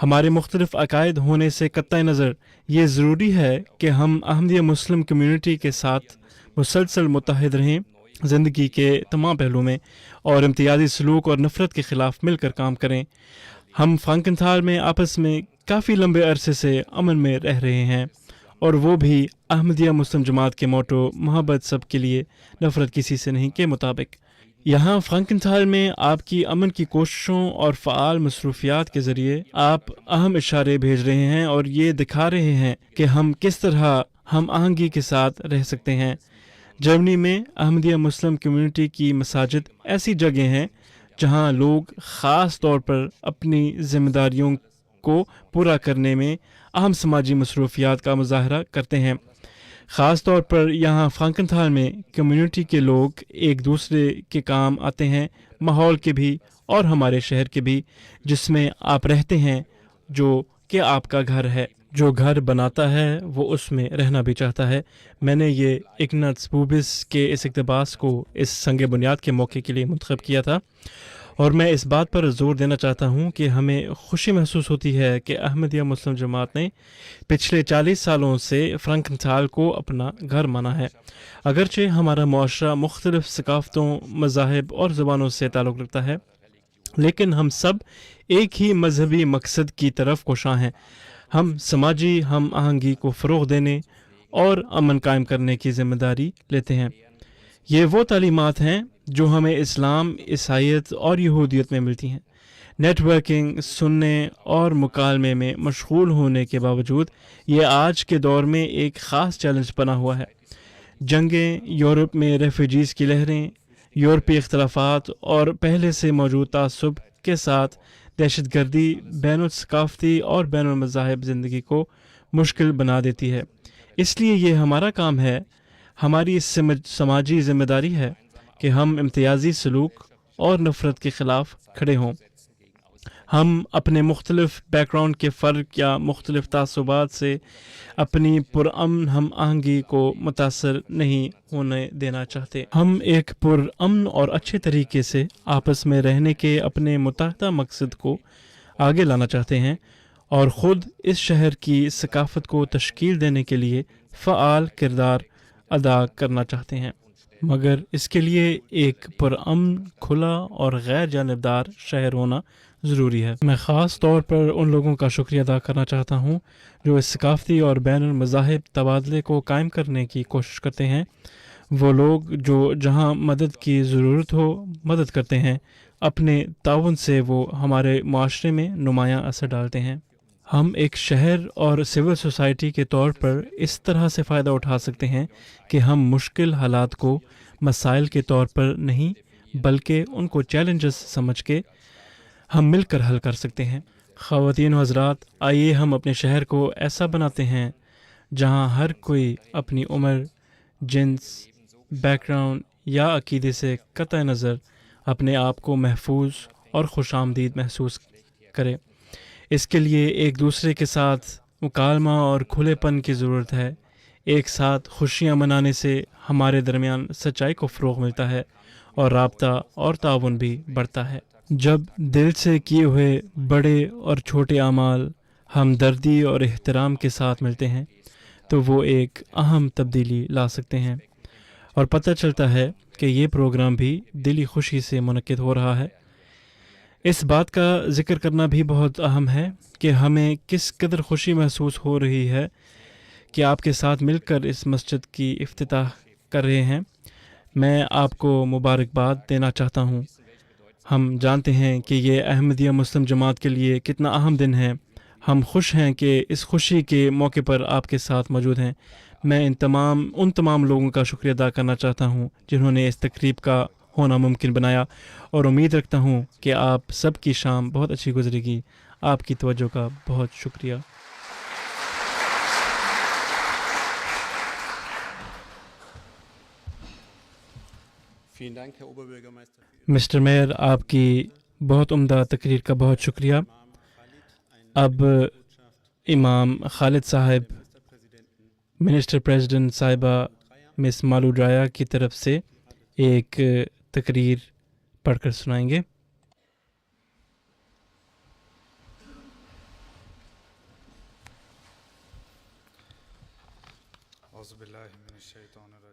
[SPEAKER 7] ہمارے مختلف عقائد ہونے سے قطع نظر یہ ضروری ہے کہ ہم احمدیہ مسلم کمیونٹی کے ساتھ مسلسل متحد رہیں، زندگی کے تمام پہلوؤں میں، اور امتیازی سلوک اور نفرت کے خلاف مل کر کام کریں۔ ہم فرانکن میں آپس میں کافی لمبے عرصے سے امن میں رہ رہے ہیں، اور وہ بھی احمدیہ مسلم جماعت کے موٹو محبت سب کے لیے، نفرت کسی سے نہیں کے مطابق۔ یہاں فرانکن میں آپ کی امن کی کوششوں اور فعال مصروفیات کے ذریعے آپ اہم اشارے بھیج رہے ہیں اور یہ دکھا رہے ہیں کہ ہم کس طرح ہم آہنگی کے ساتھ رہ سکتے ہیں۔ جرمنی میں احمدیہ مسلم کمیونٹی کی مساجد ایسی جگہ ہیں جہاں لوگ خاص طور پر اپنی ذمہ داریوں کو پورا کرنے میں اہم سماجی مصروفیات کا مظاہرہ کرتے ہیں۔ خاص طور پر یہاں فرانکن میں کمیونٹی کے لوگ ایک دوسرے کے کام آتے ہیں، ماحول کے بھی اور ہمارے شہر کے بھی جس میں آپ رہتے ہیں، جو کہ آپ کا گھر ہے۔ جو گھر بناتا ہے وہ اس میں رہنا بھی چاہتا ہے۔ میں نے یہ اگناتس بوبس کے اس اقتباس کو اس سنگ بنیاد کے موقع کے لیے منتخب کیا تھا، اور میں اس بات پر زور دینا چاہتا ہوں کہ ہمیں خوشی محسوس ہوتی ہے کہ احمدیہ مسلم جماعت نے پچھلے 40 سالوں سے فرانکن کو اپنا گھر مانا ہے۔ اگرچہ ہمارا معاشرہ مختلف ثقافتوں، مذاہب اور زبانوں سے تعلق رکھتا ہے، لیکن ہم سب ایک ہی مذہبی مقصد کی طرف کوشاں ہیں۔ ہم سماجی ہم آہنگی کو فروغ دینے اور امن قائم کرنے کی ذمہ داری لیتے ہیں۔ یہ وہ تعلیمات ہیں جو ہمیں اسلام، عیسائیت اور یہودیت میں ملتی ہیں۔ نیٹ ورکنگ، سننے اور مکالمے میں مشغول ہونے کے باوجود یہ آج کے دور میں ایک خاص چیلنج بنا ہوا ہے۔ جنگیں، یورپ میں ریفیوجیز کی لہریں، یورپی اختلافات اور پہلے سے موجود تعصب کے ساتھ دہشت گردی بین الثقافتی اور بین المذاہب زندگی کو مشکل بنا دیتی ہے۔ اس لیے یہ ہمارا کام ہے، ہماری سماجی ذمہ داری ہے کہ ہم امتیازی سلوک اور نفرت کے خلاف کھڑے ہوں۔ ہم اپنے مختلف بیک گراؤنڈ کے فرق یا مختلف تعصبات سے اپنی پرامن ہم آہنگی کو متاثر نہیں ہونے دینا چاہتے۔ ہم ایک پرامن اور اچھے طریقے سے آپس میں رہنے کے اپنے متحدہ مقصد کو آگے لانا چاہتے ہیں، اور خود اس شہر کی ثقافت کو تشکیل دینے کے لیے فعال کردار ادا کرنا چاہتے ہیں، مگر اس کے لیے ایک پرامن، کھلا اور غیر جانبدار شہر ہونا ضروری ہے۔ میں خاص طور پر ان لوگوں کا شکریہ ادا کرنا چاہتا ہوں جو اس ثقافتی اور بین المذاہب تبادلے کو قائم کرنے کی کوشش کرتے ہیں۔ وہ لوگ جو جہاں مدد کی ضرورت ہو مدد کرتے ہیں، اپنے تعاون سے وہ ہمارے معاشرے میں نمایاں اثر ڈالتے ہیں۔ ہم ایک شہر اور سول سوسائٹی کے طور پر اس طرح سے فائدہ اٹھا سکتے ہیں کہ ہم مشکل حالات کو مسائل کے طور پر نہیں بلکہ ان کو چیلنجز سمجھ کے ہم مل کر حل کر سکتے ہیں۔ خواتین و حضرات، آئیے ہم اپنے شہر کو ایسا بناتے ہیں جہاں ہر کوئی اپنی عمر، جنس، بیک گراؤنڈ یا عقیدے سے قطع نظر اپنے آپ کو محفوظ اور خوش آمدید محسوس کرے۔ اس کے لیے ایک دوسرے کے ساتھ مکالمہ اور کھلے پن کی ضرورت ہے۔ ایک ساتھ خوشیاں منانے سے ہمارے درمیان سچائی کو فروغ ملتا ہے اور رابطہ اور تعاون بھی بڑھتا ہے۔ جب دل سے کیے ہوئے بڑے اور چھوٹے اعمال ہمدردی اور احترام کے ساتھ ملتے ہیں تو وہ ایک اہم تبدیلی لا سکتے ہیں، اور پتہ چلتا ہے کہ یہ پروگرام بھی دلی خوشی سے منعقد ہو رہا ہے۔ اس بات کا ذکر کرنا بھی بہت اہم ہے کہ ہمیں کس قدر خوشی محسوس ہو رہی ہے کہ آپ کے ساتھ مل کر اس مسجد کی افتتاح کر رہے ہیں۔ میں آپ کو مبارکباد دینا چاہتا ہوں۔ ہم جانتے ہیں کہ یہ احمدیہ مسلم جماعت کے لیے کتنا اہم دن ہے۔ ہم خوش ہیں کہ اس خوشی کے موقع پر آپ کے ساتھ موجود ہیں۔ میں ان تمام لوگوں کا شکریہ ادا کرنا چاہتا ہوں جنہوں نے اس تقریب کا ہونا ممکن بنایا، اور امید رکھتا ہوں کہ آپ سب کی شام بہت اچھی گزرے گی۔ آپ کی توجہ کا بہت شکریہ۔ مسٹر میئر، آپ کی بہت عمدہ تقریر کا بہت شکریہ۔ اب امام خالد صاحب منسٹر پریزیڈنٹ صاحبہ مس مالو ڈرایا کی طرف سے ایک تقریر پڑھ کر سنائیں گے۔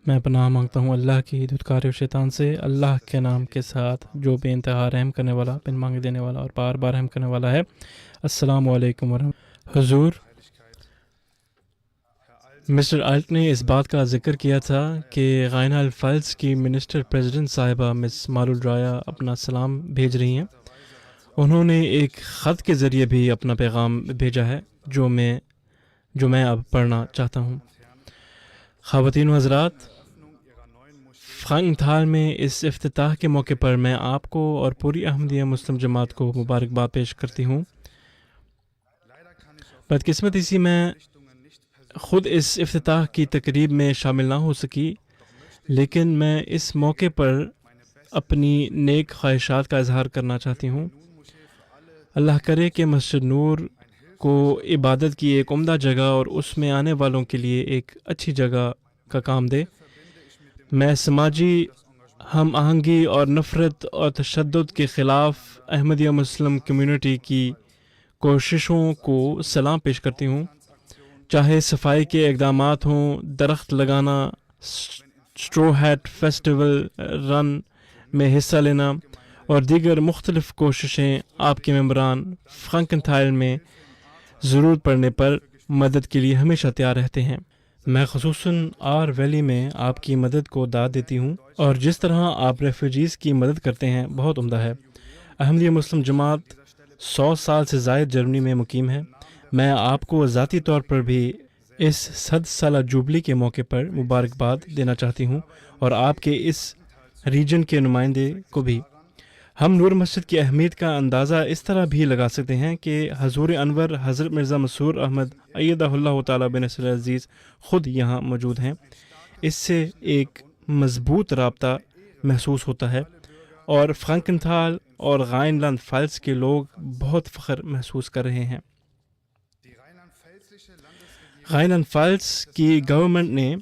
[SPEAKER 7] میں پناہ مانگتا ہوں اللہ کی دھتکار و شیطان سے۔ اللہ کے نام کے ساتھ جو بے انتہا رحم کرنے والا، بن مانگے دینے والا اور بار بار رحم کرنے والا ہے۔ السلام علیکم ورحمۃ۔ حضور، مسٹر الٹ نے اس بات کا ذکر کیا تھا کہ غائنہ الفلز کی منسٹر پریزیڈنٹ صاحبہ مس مالو ڈرایا اپنا سلام بھیج رہی ہیں۔ انہوں نے ایک خط کے ذریعے بھی اپنا پیغام بھیجا ہے جو میں اب پڑھنا چاہتا ہوں۔ خواتین و حضرات، فرانکنتھال میں اس افتتاح کے موقع پر میں آپ کو اور پوری احمدیہ مسلم جماعت کو مبارکباد پیش کرتی ہوں۔ بدقسمتی سے میں خود اس افتتاح کی تقریب میں شامل نہ ہو سکی، لیکن میں اس موقع پر اپنی نیک خواہشات کا اظہار کرنا چاہتی ہوں۔ اللہ کرے کہ مسجد نور کو عبادت کی ایک عمدہ جگہ اور اس میں آنے والوں کے لیے ایک اچھی جگہ کا کام دے۔ میں سماجی ہم آہنگی اور نفرت اور تشدد کے خلاف احمدیہ مسلم کمیونٹی کی کوششوں کو سلام پیش کرتی ہوں، چاہے صفائی کے اقدامات ہوں، درخت لگانا، اسٹرو ہیٹ فیسٹیول رن میں حصہ لینا اور دیگر مختلف کوششیں آپ کے ممبران فرانکنتھال میں ضرورت پڑنے پر مدد کے لیے ہمیشہ تیار رہتے ہیں۔ میں خصوصاً آر ویلی میں آپ کی مدد کو داد دیتی ہوں، اور جس طرح آپ ریفیوجیز کی مدد کرتے ہیں بہت عمدہ ہے۔ احمدیہ مسلم جماعت 100 سال سے زائد جرمنی میں مقیم ہے۔ میں آپ کو ذاتی طور پر بھی اس 100 سالہ جوبلی کے موقع پر مبارکباد دینا چاہتی ہوں، اور آپ کے اس ریجن کے نمائندے کو بھی۔ ہم نور مسجد کی اہمیت کا اندازہ اس طرح بھی لگا سکتے ہیں کہ حضور انور حضرت مرزا مسرور احمد ایدہ اللہ تعالیٰ بنصر العزیز خود یہاں موجود ہیں۔ اس سے ایک مضبوط رابطہ محسوس ہوتا ہے، اور فرانکنتھال اور غائن لینڈ فائلز کے لوگ بہت فخر محسوس کر رہے ہیں۔ غائن لینڈ فائلز کی گورنمنٹ نے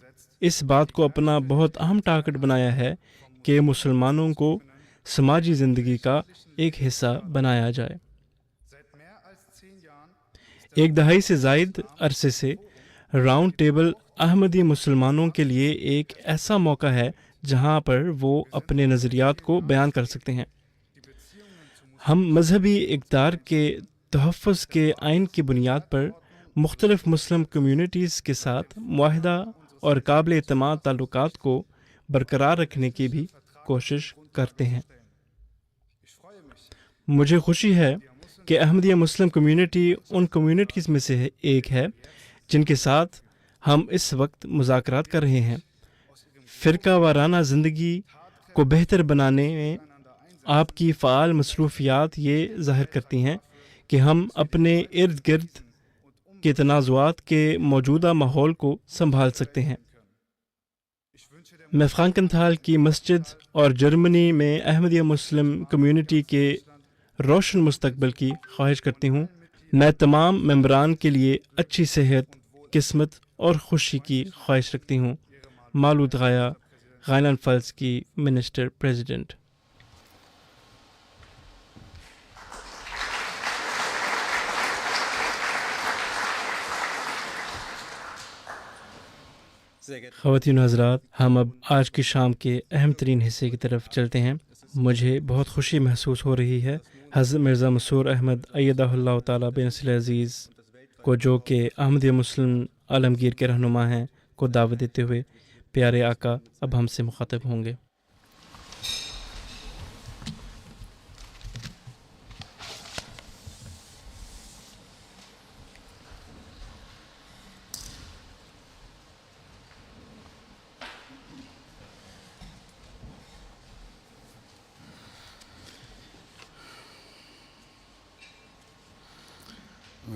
[SPEAKER 7] اس بات کو اپنا بہت اہم ٹارگٹ بنایا ہے کہ مسلمانوں کو سماجی زندگی کا ایک حصہ بنایا جائے۔ 1 دہائی سے زائد عرصے سے راؤنڈ ٹیبل احمدی مسلمانوں کے لیے ایک ایسا موقع ہے جہاں پر وہ اپنے نظریات کو بیان کر سکتے ہیں۔ ہم مذہبی اقدار کے تحفظ کے آئین کی بنیاد پر مختلف مسلم کمیونٹیز کے ساتھ معاہدہ اور قابل اعتماد تعلقات کو برقرار رکھنے کی بھی کوشش کرتے ہیں۔ مجھے خوشی ہے کہ احمدیہ مسلم کمیونٹی ان کمیونٹیز میں سے ایک ہے جن کے ساتھ ہم اس وقت مذاکرات کر رہے ہیں۔ فرقہ وارانہ زندگی کو بہتر بنانے میں آپ کی فعال مصروفیات یہ ظاہر کرتی ہیں کہ ہم اپنے ارد گرد کے تنازعات کے موجودہ ماحول کو سنبھال سکتے ہیں۔ میں فرانکنتھال کی مسجد اور جرمنی میں احمدیہ مسلم کمیونٹی کے روشن مستقبل کی خواہش کرتی ہوں۔ میں تمام ممبران کے لیے اچھی صحت، قسمت اور خوشی کی خواہش رکھتی ہوں. مالود غایا، غائلان فلز کی منسٹر پریزیڈنٹ. خواتین و حضرات، ہم اب آج کی شام کے اہم ترین حصے کی طرف چلتے ہیں. مجھے بہت خوشی محسوس ہو رہی ہے حضرت مرزا مسرور احمد ایدہ اللہ تعالیٰ بنصر عزیز کو، جو کہ احمدیہ مسلم عالمگیر کے رہنما ہیں، کو دعوت دیتے ہوئے پیارے آقا اب ہم سے مخاطب ہوں گے.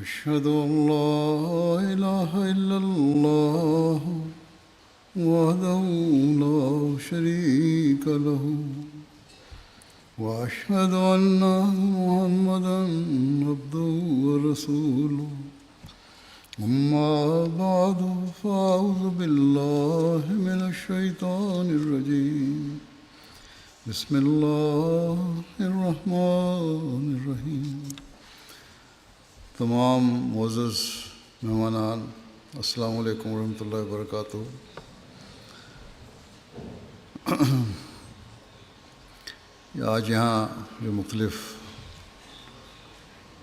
[SPEAKER 1] أشهد أن لا إله إلا الله وحده لا شريك له وأشهد أن محمدا عبده ورسوله أما بعد فأعوذ بالله من الشيطان الرجيم بسم الله الرحمن الرحيم. تمام معزز مہمانان، السلام علیکم ورحمۃ اللہ وبرکاتہ. آج یہاں جو مختلف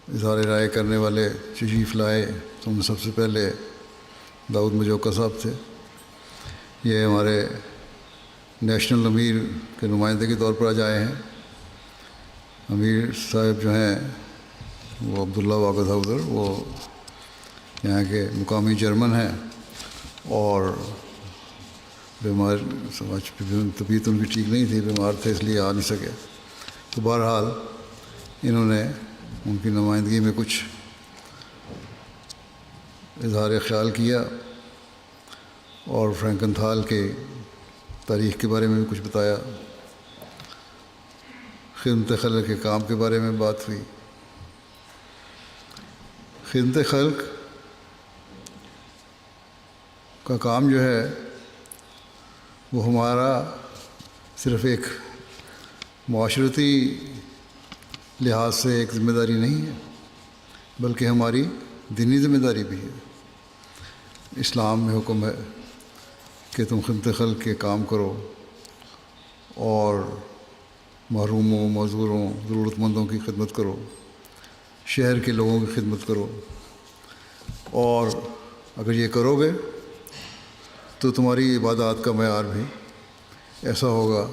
[SPEAKER 1] اظہار رائے کرنے والے تشریف لائے، تو ان سب سے پہلے داؤد مجوکا صاحب تھے. یہ ہمارے نیشنل امیر کے نمائندے کے طور پر آج آئے ہیں. امیر صاحب جو ہیں وہ عبداللہ واقع ادھر، وہ یہاں کے مقامی جرمن ہیں اور بیمار، طبیعت ان کی ٹھیک نہیں تھی، بیمار تھے، اس لیے آ نہیں سکے. تو بہرحال انہوں نے ان کی نمائندگی میں کچھ اظہار خیال کیا اور فرینکن-تھال کے تاریخ کے بارے میں بھی کچھ بتایا. خدمت خلق کے کام کے بارے میں بات ہوئی. خدمت خلق کا کام جو ہے وہ ہمارا صرف ایک معاشرتی لحاظ سے ایک ذمہ داری نہیں ہے، بلکہ ہماری دینی ذمہ داری بھی ہے. اسلام میں حکم ہے کہ تم خدمت خلق کے کام کرو اور محروموں، معذوروں، ضرورت مندوں کی خدمت کرو، شہر کے لوگوں کی خدمت کرو. اور اگر یہ کرو گے تو تمہاری عبادات کا معیار بھی ایسا ہوگا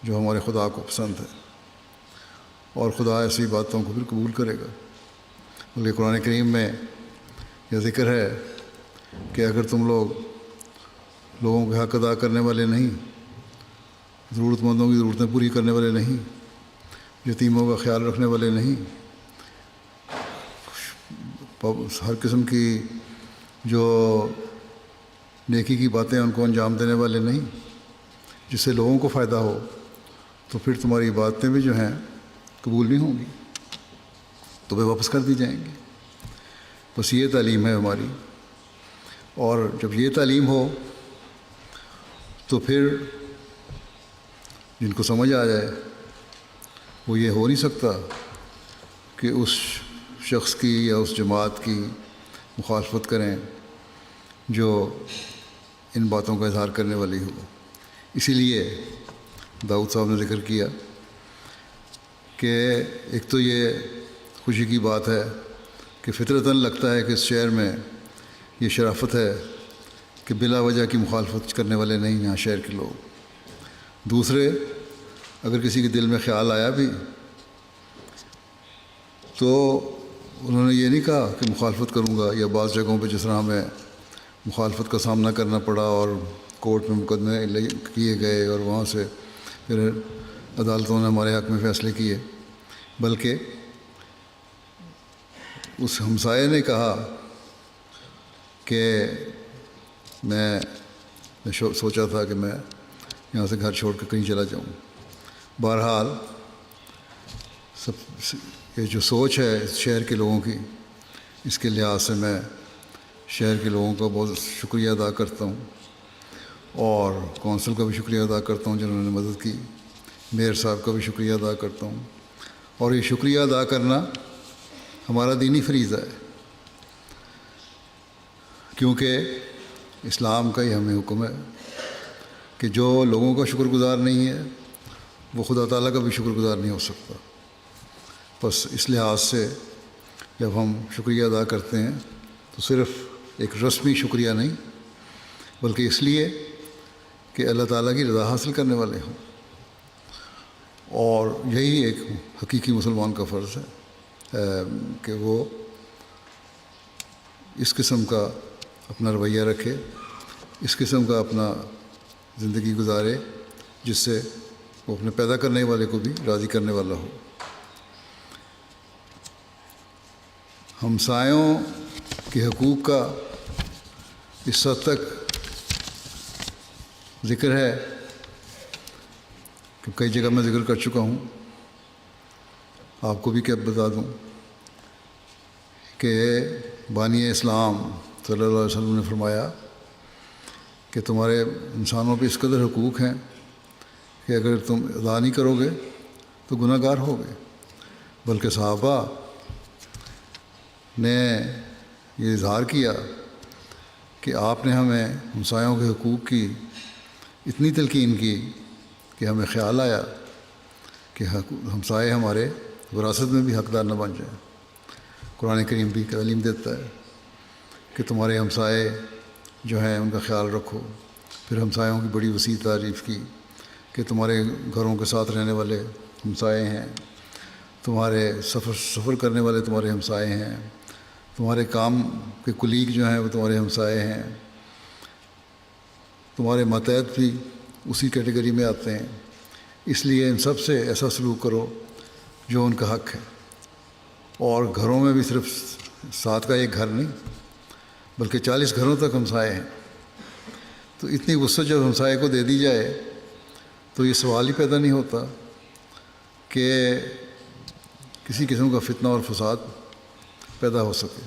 [SPEAKER 1] جو ہمارے خدا کو پسند ہے، اور خدا ایسی باتوں کو بھی قبول کرے گا. بلکہ قرآن کریم میں یہ ذکر ہے کہ اگر تم لوگوں کے حق ادا کرنے والے نہیں، ضرورت مندوں کی ضرورتیں پوری کرنے والے نہیں، یتیموں کا خیال رکھنے والے نہیں، ہر قسم کی جو نیکی کی باتیں ان کو انجام دینے والے نہیں، جس سے لوگوں کو فائدہ ہو، تو پھر تمہاری عبادتیں بھی جو ہیں قبول نہیں ہوں گی، تمہیں واپس کر دی جائیں گی. بس یہ تعلیم ہے ہماری. اور جب یہ تعلیم ہو تو پھر جن کو سمجھ آ جائے، وہ یہ ہو نہیں سکتا کہ اس شخص کی یا اس جماعت کی مخالفت کریں جو ان باتوں کا اظہار کرنے والی ہو. اسی لیے داؤد صاحب نے ذکر کیا کہ ایک تو یہ خوشی کی بات ہے کہ فطرتاً لگتا ہے کہ اس شہر میں یہ شرافت ہے کہ بلا وجہ کی مخالفت کرنے والے نہیں یہاں شہر کے لوگ. دوسرے، اگر کسی کے دل میں خیال آیا بھی تو انہوں نے یہ نہیں کہا کہ مخالفت کروں گا، یا بعض جگہوں پہ جس طرح ہمیں مخالفت کا سامنا کرنا پڑا اور کورٹ میں مقدمے کیے گئے اور وہاں سے پھر عدالتوں نے ہمارے حق میں فیصلے کیے، بلکہ اس ہمسائے نے کہا کہ میں سوچا تھا کہ میں یہاں سے گھر چھوڑ کے کہیں چلا جاؤں. بہرحال یہ جو سوچ ہے اس شہر کے لوگوں کی، اس کے لحاظ سے میں شہر کے لوگوں کا بہت شکریہ ادا کرتا ہوں، اور کونسل کا بھی شکریہ ادا کرتا ہوں جنہوں نے مدد کی، میئر صاحب کا بھی شکریہ ادا کرتا ہوں. اور یہ شکریہ ادا کرنا ہمارا دینی فریضہ ہے، کیونکہ اسلام کا یہ ہمیں حکم ہے کہ جو لوگوں کا شکر گزار نہیں ہے وہ خدا تعالیٰ کا بھی شکر گزار نہیں ہو سکتا. بس اس لحاظ سے جب ہم شکریہ ادا کرتے ہیں تو صرف ایک رسمی شکریہ نہیں، بلکہ اس لیے کہ اللہ تعالیٰ کی رضا حاصل کرنے والے ہوں. اور یہی ایک حقیقی مسلمان کا فرض ہے کہ وہ اس قسم کا اپنا رویہ رکھے، اس قسم کا اپنا زندگی گزارے جس سے وہ اپنے پیدا کرنے والے کو بھی راضی کرنے والا ہو. ہمسایوں کے حقوق کا اس حد تک ذکر ہے کہ کئی جگہ میں ذکر کر چکا ہوں. آپ کو بھی کیا بتا دوں کہ بانی اسلام صلی اللہ علیہ وسلم نے فرمایا کہ تمہارے انسانوں پہ اس قدر حقوق ہیں کہ اگر تم ادا نہیں کرو گے تو گناہ گار ہوگے. بلکہ صحابہ نے یہ اظہار کیا کہ آپ نے ہمیں ہمسایوں کے حقوق کی اتنی تلقین کی کہ ہمیں خیال آیا کہ ہمسائے ہمارے وراثت میں بھی حقدار نہ بن جائیں. قرآن کریم بھی تعلیم دیتا ہے کہ تمہارے ہمسائے جو ہیں ان کا خیال رکھو. پھر ہمسایوں کی بڑی وسیع تعریف کی کہ تمہارے گھروں کے ساتھ رہنے والے ہمسائے ہیں، تمہارے سفر کرنے والے تمہارے ہمسائے ہیں، تمہارے کام کے کلیگ جو ہیں وہ تمہارے ہمسائے ہیں، تمہارے ماتحت بھی اسی کیٹیگری میں آتے ہیں. اس لیے ان سب سے ایسا سلوک کرو جو ان کا حق ہے. اور گھروں میں بھی صرف ساتھ کا ایک گھر نہیں بلکہ 40 گھروں تک ہمسائے ہیں. تو اتنی وسعت جب ہمسائے کو دے دی جائے تو یہ سوال ہی پیدا نہیں ہوتا کہ کسی قسم کا فتنہ اور فساد پیدا ہو سکے.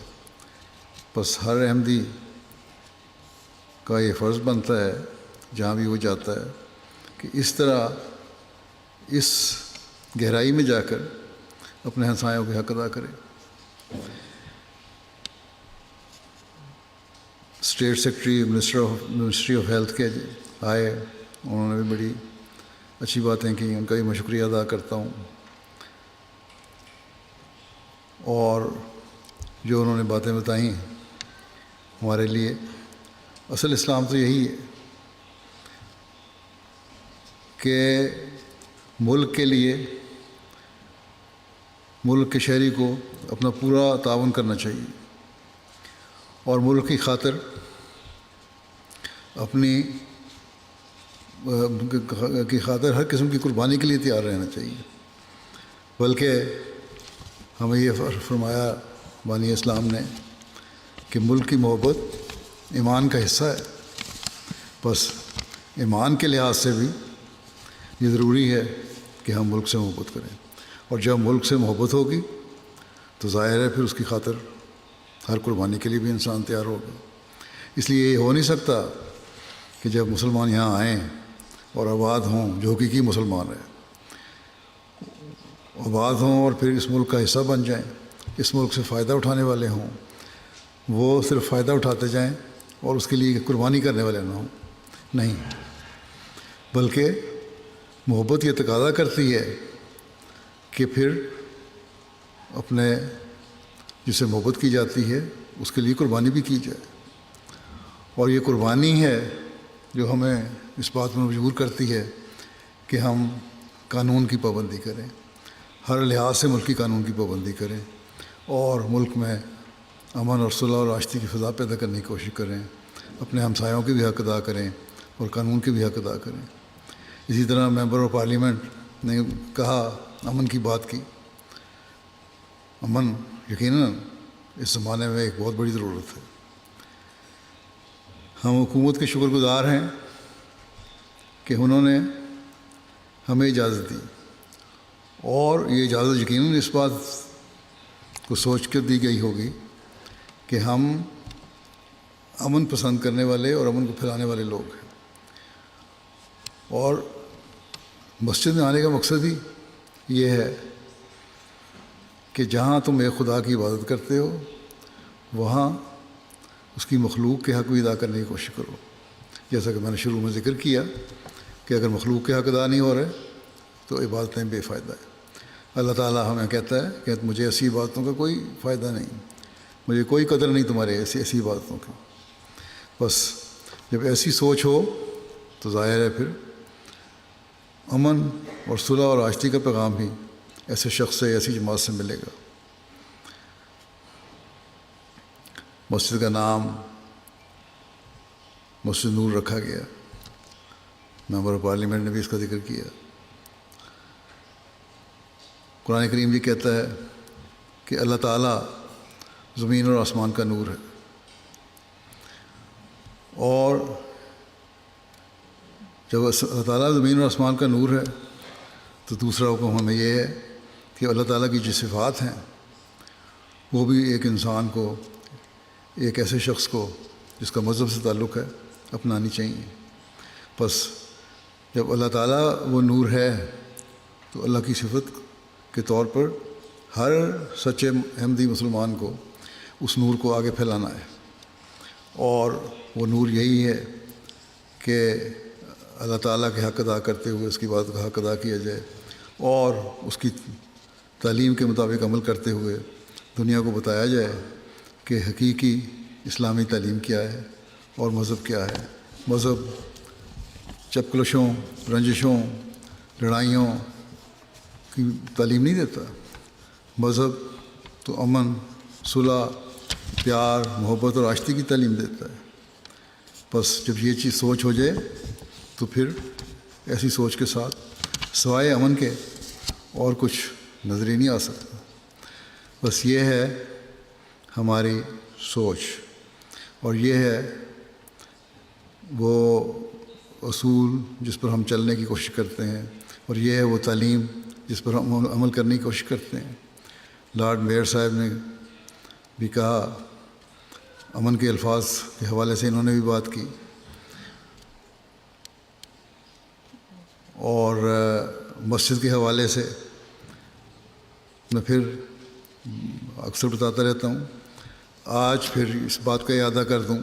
[SPEAKER 1] بس ہر احمدی کا یہ فرض بنتا ہے جہاں بھی وہ جاتا ہے کہ اس طرح اس گہرائی میں جا کر اپنے ہمسایوں کے حق ادا کرے. State secretary ministry of health کے آئے، انہوں نے بھی بڑی اچھی باتیں کی، ان کا بھی میں شکریہ ادا کرتا ہوں. اور جو انہوں نے باتیں بتائیں ہمارے لیے، اصل اسلام تو یہی ہے کہ ملک کے لیے ملک کے شہری کو اپنا پورا تعاون کرنا چاہیے، اور ملک کی خاطر اپنی کی خاطر ہر قسم کی قربانی کے لیے تیار رہنا چاہیے. بلکہ ہمیں یہ فرمایا بانی اسلام نے کہ ملک کی محبت ایمان کا حصہ ہے. بس ایمان کے لحاظ سے بھی یہ ضروری ہے کہ ہم ملک سے محبت کریں، اور جب ملک سے محبت ہوگی تو ظاہر ہے پھر اس کی خاطر ہر قربانی کے لیے بھی انسان تیار ہوگا. اس لیے یہ ہو نہیں سکتا کہ جب مسلمان یہاں آئیں اور آباد ہوں، جو حقیقی مسلمان ہیں آباد ہوں اور پھر اس ملک کا حصہ بن جائیں، اس ملک سے فائدہ اٹھانے والے ہوں، وہ صرف فائدہ اٹھاتے جائیں اور اس کے لیے قربانی کرنے والے نہ ہوں. نہیں، بلکہ محبت یہ تقاضا کرتی ہے کہ پھر اپنے جس سے محبت کی جاتی ہے اس کے لیے قربانی بھی کی جائے. اور یہ قربانی ہے جو ہمیں اس بات میں مجبور کرتی ہے کہ ہم قانون کی پابندی کریں، ہر لحاظ سے ملکی قانون کی پابندی کریں، اور ملک میں امن اور صلح اور آشتی کی فضا پیدا کرنے کی کوشش کریں، اپنے ہمسایوں کے بھی حق ادا کریں اور قانون کے بھی حق ادا کریں. اسی طرح ممبر آف پارلیمنٹ نے کہا، امن کی بات کی. امن یقیناً اس زمانے میں ایک بہت بڑی ضرورت ہے. ہم حکومت کے شکر گزار ہیں کہ انہوں نے ہمیں اجازت دی، اور یہ اجازت یقیناً اس بات کو سوچ کر دی گئی ہوگی کہ ہم امن پسند کرنے والے اور امن کو پھیلانے والے لوگ ہیں. اور مسجد میں آنے کا مقصد ہی یہ ہے کہ جہاں تم ایک خدا کی عبادت کرتے ہو وہاں اس کی مخلوق کے حق بھی ادا کرنے کی کوشش کرو. جیسا کہ میں نے شروع میں ذکر کیا کہ اگر مخلوق کے حق ادا نہیں ہو رہے تو عبادتیں بے فائدہ ہیں. اللہ تعالیٰ ہمیں کہتا ہے کہ مجھے ایسی عبادتوں کا کوئی فائدہ نہیں، مجھے کوئی قدر نہیں تمہارے ایسی عبادتوں کی. بس جب ایسی سوچ ہو تو ظاہر ہے پھر امن اور صلح اور آشتی کا پیغام بھی ایسے شخص سے ایسی جماعت سے ملے گا. مسجد کا نام مسجد نور رکھا گیا. ممبر پارلیمنٹ نے بھی اس کا ذکر کیا. قرآن کریم بھی کہتا ہے کہ اللہ تعالیٰ زمین اور آسمان کا نور ہے. اور جب اللہ تعالیٰ زمین اور آسمان کا نور ہے تو دوسرا حکم ہمیں یہ ہے کہ اللہ تعالیٰ کی جو صفات ہیں وہ بھی ایک انسان کو، ایک ایسے شخص کو جس کا مذہب سے تعلق ہے، اپنانی چاہیے. بس جب اللہ تعالیٰ وہ نور ہے تو اللہ کی صفت کے طور پر ہر سچے احمدی مسلمان کو اس نور کو آگے پھیلانا ہے. اور وہ نور یہی ہے کہ اللہ تعالیٰ کے حق ادا کرتے ہوئے اس کی بات کا حق ادا کیا جائے اور اس کی تعلیم کے مطابق عمل کرتے ہوئے دنیا کو بتایا جائے کہ حقیقی اسلامی تعلیم کیا ہے اور مذہب کیا ہے. مذہب چپکلشوں، رنجشوں، لڑائیوں کی تعلیم نہیں دیتا. مذہب تو امن، صلح، پیار، محبت اور آشتی کی تعلیم دیتا ہے. بس جب یہ چیز سوچ ہو جائے تو پھر ایسی سوچ کے ساتھ سوائے امن کے اور کچھ نظر ہی نہیں آ سکتا. بس یہ ہے ہماری سوچ اور یہ ہے وہ اصول جس پر ہم چلنے کی کوشش کرتے ہیں اور یہ ہے وہ تعلیم جس پر ہم عمل کرنے کی کوشش کرتے ہیں. لارڈ میئر صاحب نے بھی کہا، امن کے الفاظ کے حوالے سے انہوں نے بھی بات کی. اور مسجد کے حوالے سے میں پھر اکثر بتاتا رہتا ہوں، آج پھر اس بات کا اعادہ کر دوں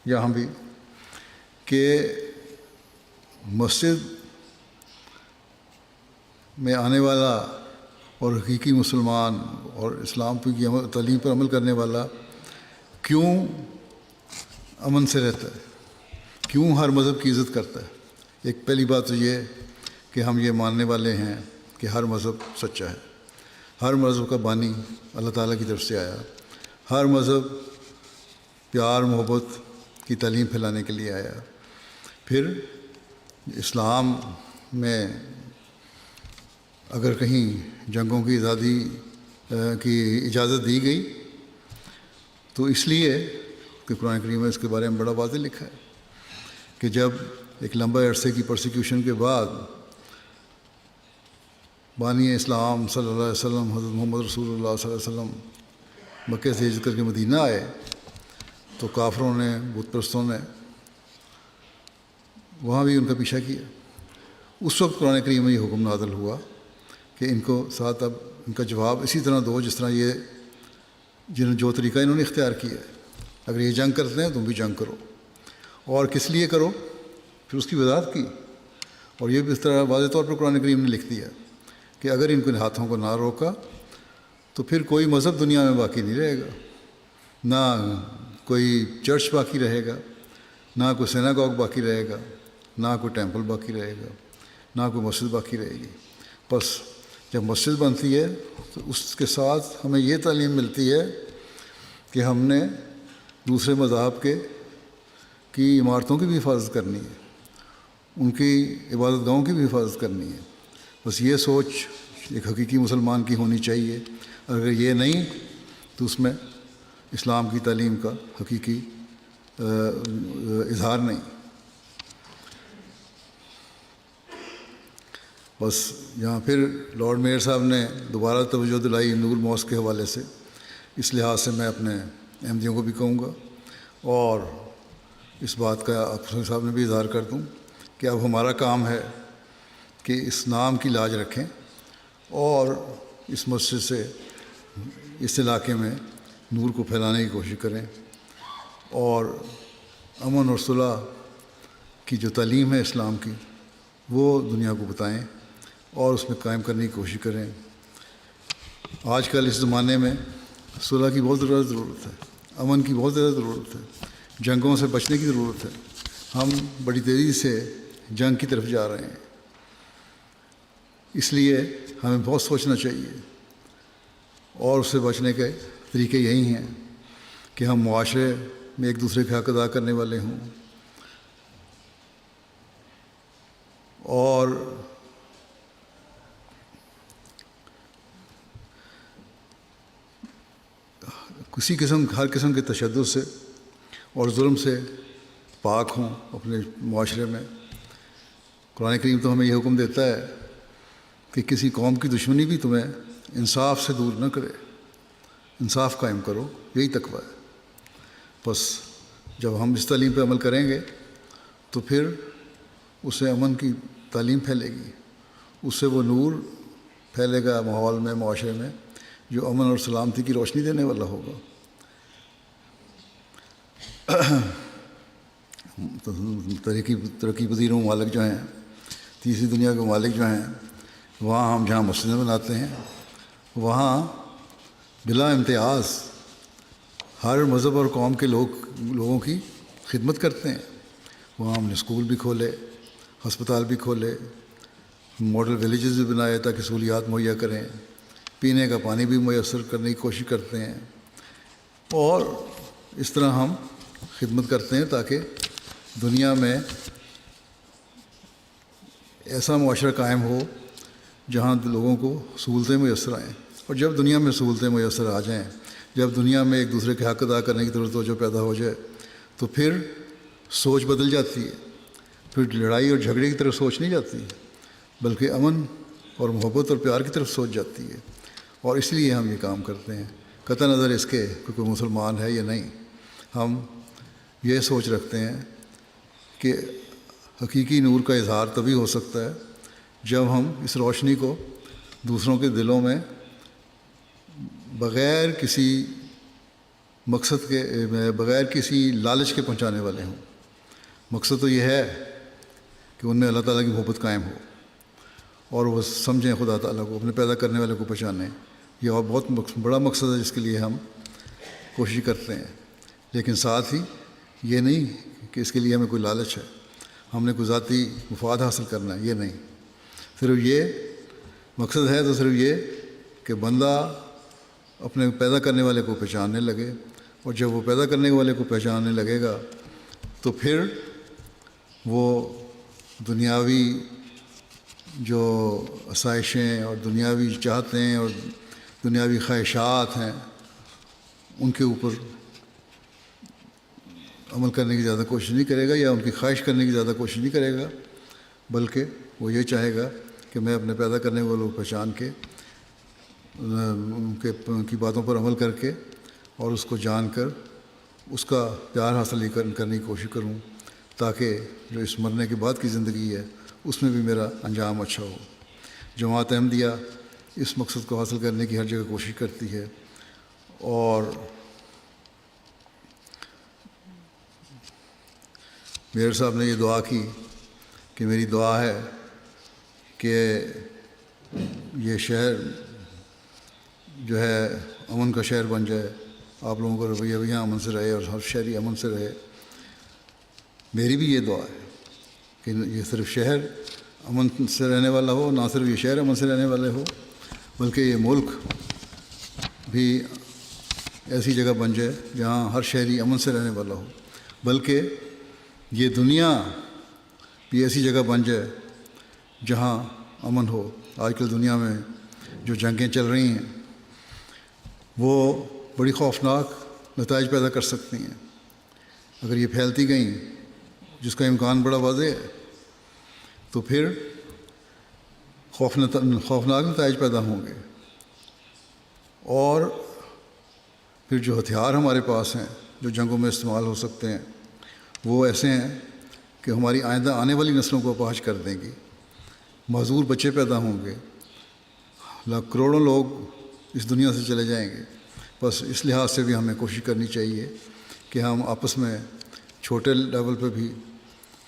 [SPEAKER 1] یہاں بھی کہ مسجد میں آنے والا اور حقیقی مسلمان اور اسلام کی تعلیم پر عمل کرنے والا کیوں امن سے رہتا ہے، کیوں ہر مذہب کی عزت کرتا ہے. ایک پہلی بات تو یہ کہ ہم یہ ماننے والے ہیں کہ ہر مذہب سچا ہے، ہر مذہب کا بانی اللہ تعالیٰ کی طرف سے آیا، ہر مذہب پیار محبت کی تعلیم پھیلانے کے لیے آیا. پھر اسلام میں اگر کہیں جنگوں کی آزادی کی اجازت دی گئی تو اس لیے کہ قرآن کریم میں اس کے بارے میں بڑا واضح لکھا ہے کہ جب ایک لمبے عرصے کی پرسیکیوشن کے بعد بانی اسلام صلی اللہ علیہ وسلم حضرت محمد رسول اللہ صلی اللہ علیہ وسلم مکہ سے ہجرت کر کے مدینہ آئے تو کافروں نے، بت پرستوں نے وہاں بھی ان کا پیچھا کیا. اس وقت قرآن کریم میں یہ حکم نازل ہوا کہ ان کو ساتھ اب ان کا جواب اسی طرح دو جس طرح یہ جو طریقہ انہوں نے اختیار کیا ہے. اگر یہ جنگ کرتے ہیں تم بھی جنگ کرو، اور کس لیے کرو، پھر اس کی وضاحت کی. اور یہ بھی اس طرح واضح طور پر قرآن کریم نے لکھ دیا کہ اگر ان کے ہاتھوں کو نہ روکا تو پھر کوئی مذہب دنیا میں باقی نہیں رہے گا، نہ کوئی چرچ باقی رہے گا، نہ کوئی سیناگوگ باقی رہے گا، نہ کوئی ٹیمپل باقی رہے گا، نہ کوئی مسجد باقی رہے گی. بس جب مسجد بنتی ہے تو اس کے ساتھ ہمیں یہ تعلیم ملتی ہے کہ ہم نے دوسرے مذاہب کی عمارتوں کی بھی حفاظت کرنی ہے، ان کی عبادت گاہوں کی بھی حفاظت کرنی ہے. بس یہ سوچ ایک حقیقی مسلمان کی ہونی چاہیے. اگر یہ نہیں تو اس میں اسلام کی تعلیم کا حقیقی اظہار نہیں. بس یہاں پھر لارڈ میئر صاحب نے دوبارہ توجہ دلائی نور ماسک کے حوالے سے. اس لحاظ سے میں اپنے احمدیوں کو بھی کہوں گا اور اس بات کا آپ صاحب نے بھی اظہار کر دوں کہ اب ہمارا کام ہے کہ اس نام کی لاج رکھیں اور اس مسجد سے اس علاقے میں نور کو پھیلانے کی کوشش کریں اور امن اور صلح کی جو تعلیم ہے اسلام کی وہ دنیا کو بتائیں اور اس میں قائم کرنے کی کوشش کریں۔ آج کل اس زمانے میں صلح کی بہت زیادہ ضرورت ہے، امن کی بہت زیادہ ضرورت ہے، جنگوں سے بچنے کی ضرورت ہے۔ ہم بڑی تیزی سے جنگ کی طرف جا رہے ہیں، اس لیے ہمیں بہت سوچنا چاہیے اور اس سے بچنے کے طریقے یہی ہیں کہ ہم معاشرے میں ایک دوسرے کا حق ادا کرنے والے ہوں اور ہر قسم کے تشدد سے اور ظلم سے پاک ہوں اپنے معاشرے میں۔ قرآن کریم تو ہمیں یہ حکم دیتا ہے کہ کسی قوم کی دشمنی بھی تمہیں انصاف سے دور نہ کرے، انصاف قائم کرو، یہی تقویٰ ہے۔ بس جب ہم اس تعلیم پہ عمل کریں گے تو پھر اس سے امن کی تعلیم پھیلے گی، اس سے وہ نور پھیلے گا ماحول میں، معاشرے میں، جو امن اور سلامتی کی روشنی دینے والا ہوگا۔ ترقی پذیر ممالک جو ہیں، تیسری دنیا کے ممالک جو ہیں، وہاں ہم جہاں مسجدیں بناتے ہیں وہاں بلا امتیاز ہر مذہب اور قوم کے لوگوں کی خدمت کرتے ہیں۔ وہاں ہم نے اسکول بھی کھولے، ہسپتال بھی کھولے، ماڈل ولیجز بھی بنائے تاکہ سہولیات مہیا کریں، پینے کا پانی بھی میسر کرنے کی کوشش کرتے ہیں اور اس طرح ہم خدمت کرتے ہیں تاکہ دنیا میں ایسا معاشرہ قائم ہو جہاں لوگوں کو سہولتیں میسر آئیں۔ اور جب دنیا میں سہولتیں میسر آ جائیں، جب دنیا میں ایک دوسرے کے حق ادا کرنے کی توجہ پیدا ہو جائے تو پھر سوچ بدل جاتی ہے، پھر لڑائی اور جھگڑے کی طرف سوچ نہیں جاتی بلکہ امن اور محبت اور پیار کی طرف سوچ جاتی ہے۔ اور اس لیے ہم یہ کام کرتے ہیں، قطع نظر اس کے کہ کوئی مسلمان ہے یا نہیں۔ ہم یہ سوچ رکھتے ہیں کہ حقیقی نور کا اظہار تبھی ہو سکتا ہے جب ہم اس روشنی کو دوسروں کے دلوں میں بغیر کسی مقصد کے، بغیر کسی لالچ کے پہنچانے والے ہوں۔ مقصد تو یہ ہے کہ ان میں اللہ تعالیٰ کی محبت قائم ہو اور وہ سمجھیں خدا تعالیٰ کو، اپنے پیدا کرنے والے کو پہچانیں۔ یہ اور بہت بڑا مقصد ہے جس کے لیے ہم کوشش کرتے ہیں، لیکن ساتھ ہی یہ نہیں کہ اس کے لیے ہمیں کوئی لالچ ہے، ہم نے کوئی ذاتی مفاد حاصل کرنا ہے، یہ نہیں۔ صرف یہ مقصد ہے تو صرف یہ کہ بندہ اپنے پیدا کرنے والے کو پہچاننے لگے، اور جب وہ پیدا کرنے والے کو پہچاننے لگے گا تو پھر وہ دنیاوی جو آسائشیں اور دنیاوی چاہتیں اور دنیاوی خواہشات ہیں ان کے اوپر عمل کرنے کی زیادہ کوشش نہیں کرے گا یا ان کی خواہش کرنے کی زیادہ کوشش نہیں کرے گا، بلکہ وہ یہ چاہے گا کہ میں اپنے پیدا کرنے والوں کو پہچان کے ان کی باتوں پر عمل کر کے اور اس کو جان کر اس کا پیار حاصل کرنے کی کوشش کروں تاکہ جو اس مرنے کے بعد کی زندگی ہے اس میں بھی میرا انجام اچھا ہو۔ جماعت احمدیہ اس مقصد کو حاصل کرنے کی ہر جگہ کوشش کرتی ہے، اور میئر صاحب نے یہ دعا کی کہ میری دعا ہے کہ یہ شہر جو ہے امن کا شہر بن جائے، آپ لوگوں کا رویہ بھی یہاں امن سے رہے اور ہر شہری امن سے رہے۔ میری بھی یہ دعا ہے کہ یہ صرف شہر امن سے رہنے والا ہو، نہ صرف یہ شہر امن سے رہنے والے ہو بلکہ یہ ملک بھی ایسی جگہ بن جائے جہاں ہر شہری امن سے رہنے والا ہو، بلکہ یہ دنیا بھی ایسی جگہ بن جائے جہاں امن ہو۔ آج کل دنیا میں جو جنگیں چل رہی ہیں وہ بڑی خوفناک نتائج پیدا کر سکتی ہیں اگر یہ پھیلتی گئیں، جس کا امکان بڑا واضح ہے، تو پھر خوفناک نتائج پیدا ہوں گے، اور پھر جو ہتھیار ہمارے پاس ہیں جو جنگوں میں استعمال ہو سکتے ہیں وہ ایسے ہیں کہ ہماری آئندہ آنے والی نسلوں کو اپاہج کر دیں گی. معذور بچے پیدا ہوں گے, کروڑوں لوگ اس دنیا سے چلے جائیں گے. بس اس لحاظ سے بھی ہمیں کوشش کرنی چاہیے کہ ہم آپس میں چھوٹے لیول پہ بھی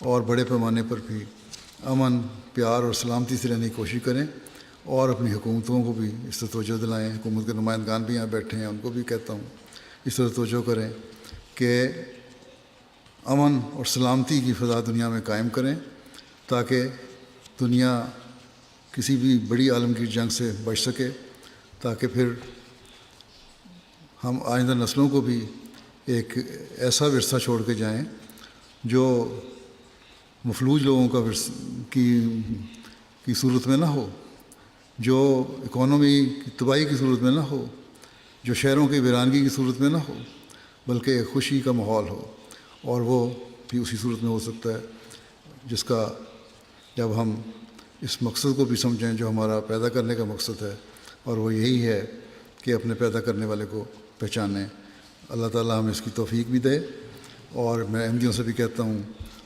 [SPEAKER 1] اور بڑے پیمانے پر بھی امن, پیار اور سلامتی سے رہنے کی کوشش کریں, اور اپنی حکومتوں کو بھی اس طرح توجہ دلائیں. حکومت کے نمائندگان بھی یہاں بیٹھے ہیں, ان کو بھی کہتا ہوں اس طرح توجہ کریں کہ امن اور سلامتی کی فضا دنیا میں قائم کریں تاکہ دنیا کسی بھی بڑی عالمگیر جنگ سے بچ سکے, تاکہ پھر ہم آئندہ نسلوں کو بھی ایک ایسا ورثہ چھوڑ کے جائیں جو مفلوج لوگوں کا کی صورت میں نہ ہو, جو اکانومی کی تباہی کی صورت میں نہ ہو, جو شہروں کی ویرانگی کی صورت میں نہ ہو, بلکہ ایک خوشی کا ماحول ہو. اور وہ بھی اسی صورت میں ہو سکتا ہے جس کا جب ہم اس مقصد کو بھی سمجھیں جو ہمارا پیدا کرنے کا مقصد ہے, اور وہ یہی ہے کہ اپنے پیدا کرنے والے کو پہچانیں. اللہ تعالیٰ ہمیں اس کی توفیق بھی دے. اور میں احمدیوں سے بھی کہتا ہوں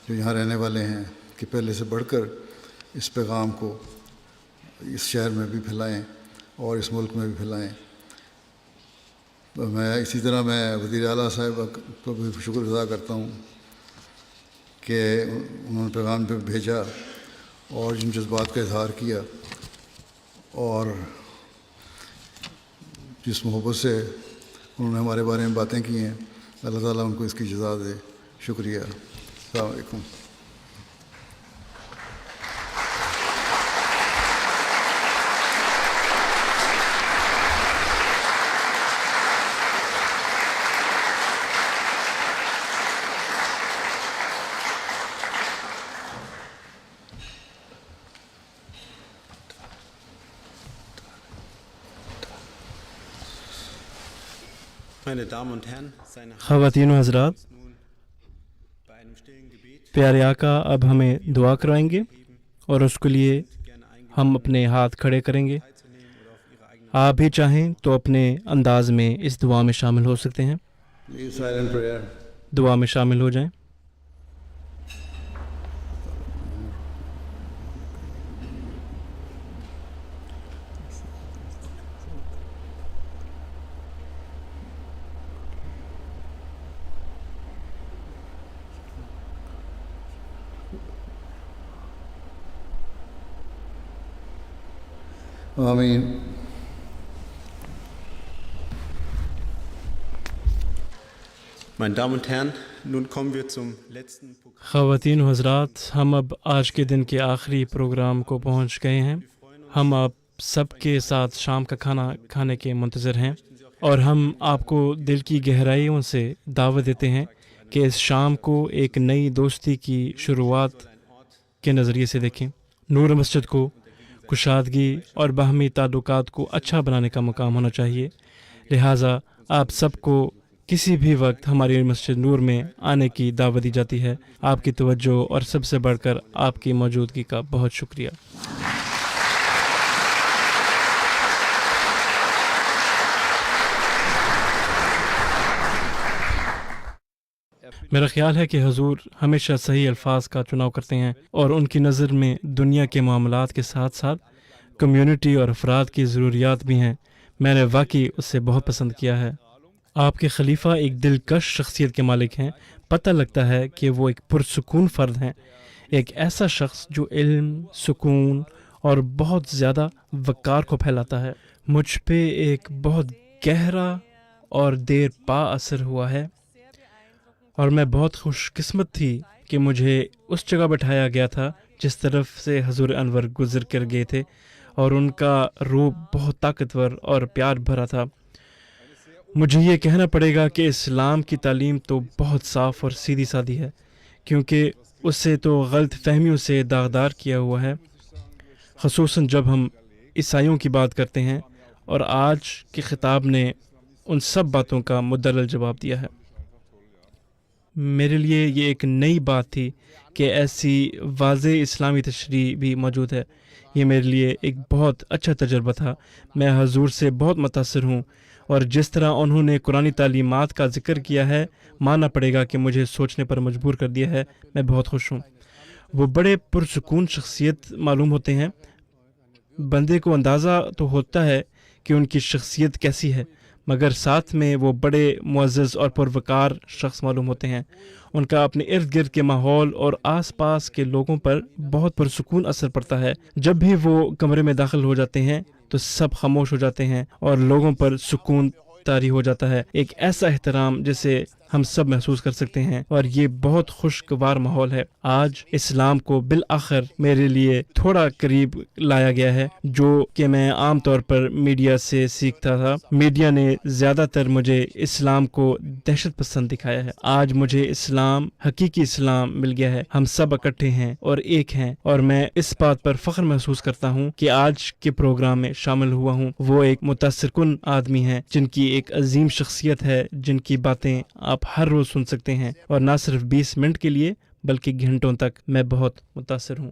[SPEAKER 1] جو یہاں رہنے والے ہیں کہ پہلے سے بڑھ کر اس پیغام کو اس شہر میں بھی پھیلائیں اور اس ملک میں بھی پھیلائیں. میں اسی طرح میں وزیر اعلیٰ صاحب کو بھی شکر ادا کرتا ہوں کہ انہوں نے پیغام پہ بھیجا اور جن جذبات کا اظہار کیا اور جس محبت سے انہوں نے ہمارے بارے میں باتیں کی ہیں. اللہ تعالیٰ ان کو اس کی جزا دے. شکریہ. السلام علیکم.
[SPEAKER 8] Meine Damen und Herren, seine
[SPEAKER 7] خواتین و حضرات,
[SPEAKER 8] bei einem stillen Gebet
[SPEAKER 7] پیارے آقا اب ہمیں دعا کروائیں گے اور اس کے لیے ہم اپنے ہاتھ کھڑے کریں گے. آپ بھی چاہیں تو اپنے انداز میں اس دعا میں شامل ہو سکتے ہیں.
[SPEAKER 1] Please silent prayer.
[SPEAKER 7] دعا میں شامل ہو جائیں.
[SPEAKER 1] آمین.
[SPEAKER 8] Meine Damen und Herren, nun kommen wir zum letzten Programm.
[SPEAKER 7] خواتین و حضرات, ہم اب آج کے دن کے آخری پروگرام کو پہنچ گئے ہیں. ہم آپ سب کے ساتھ شام کا کھانا کھانے کے منتظر ہیں, اور ہم آپ کو دل کی گہرائیوں سے دعوت دیتے ہیں کہ اس شام کو ایک نئی دوستی کی شروعات کے نظریے سے دیکھیں. نور مسجد کو کشادگی اور باہمی تعلقات کو اچھا بنانے کا مقام ہونا چاہیے. لہٰذا آپ سب کو کسی بھی وقت ہماری مسجد نور میں آنے کی دعوت دی جاتی ہے. آپ کی توجہ اور سب سے بڑھ کر آپ کی موجودگی کا بہت شکریہ. میرا خیال ہے کہ حضور ہمیشہ صحیح الفاظ کا چناؤ کرتے ہیں, اور ان کی نظر میں دنیا کے معاملات کے ساتھ ساتھ کمیونٹی اور افراد کی ضروریات بھی ہیں. میں نے واقعی اس سے بہت پسند کیا ہے. آپ کے خلیفہ ایک دلکش شخصیت کے مالک ہیں. پتہ لگتا ہے کہ وہ ایک پرسکون فرد ہیں, ایک ایسا شخص جو علم, سکون اور بہت زیادہ وقار کو پھیلاتا ہے. مجھ پہ ایک بہت گہرا اور دیر پا اثر ہوا ہے, اور میں بہت خوش قسمت تھی کہ مجھے اس جگہ بٹھایا گیا تھا جس طرف سے حضور انور گزر کر گئے تھے, اور ان کا روح بہت طاقتور اور پیار بھرا تھا. مجھے یہ کہنا پڑے گا کہ اسلام کی تعلیم تو بہت صاف اور سیدھی سادی ہے, کیونکہ اس سے تو غلط فہمیوں سے داغدار کیا ہوا ہے, خصوصاً جب ہم عیسائیوں کی بات کرتے ہیں, اور آج کے خطاب نے ان سب باتوں کا مدلل جواب دیا ہے. میرے لیے یہ ایک نئی بات تھی کہ ایسی واضح اسلامی تشریح بھی موجود ہے. یہ میرے لیے ایک بہت اچھا تجربہ تھا. میں حضور سے بہت متاثر ہوں, اور جس طرح انہوں نے قرآنی تعلیمات کا ذکر کیا ہے، ماننا پڑے گا کہ مجھے سوچنے پر مجبور کر دیا ہے۔ میں بہت خوش ہوں۔ وہ بڑے پرسکون شخصیت معلوم ہوتے ہیں۔ بندے کو اندازہ تو ہوتا ہے کہ ان کی شخصیت کیسی ہے، مگر ساتھ میں وہ بڑے معزز اور پروقار شخص معلوم ہوتے ہیں۔ ان کا اپنے ارد گرد کے ماحول اور آس پاس کے لوگوں پر بہت پرسکون اثر پڑتا ہے۔ جب بھی وہ کمرے میں داخل ہو جاتے ہیں تو سب خاموش ہو جاتے ہیں اور لوگوں پر سکون طاری ہو جاتا ہے، ایک ایسا احترام جسے ہم سب محسوس کر سکتے ہیں، اور یہ بہت خوشگوار ماحول ہے۔ آج اسلام کو بالآخر میرے لیے تھوڑا قریب لایا گیا ہے، جو کہ میں عام طور پر میڈیا سے سیکھتا تھا۔ میڈیا نے زیادہ تر مجھے اسلام کو دہشت پسند دکھایا ہے۔ آج مجھے اسلام، حقیقی اسلام مل گیا ہے۔ ہم سب اکٹھے ہیں اور ایک ہیں، اور میں اس بات پر فخر محسوس کرتا ہوں کہ آج کے پروگرام میں شامل ہوا ہوں۔ وہ ایک متاثر کن آدمی ہیں جن کی ایک عظیم شخصیت ہے، جن کی باتیں آپ ہر روز سن سکتے ہیں، اور نہ صرف 20 منٹ کے لیے بلکہ گھنٹوں تک۔ میں بہت متاثر ہوں۔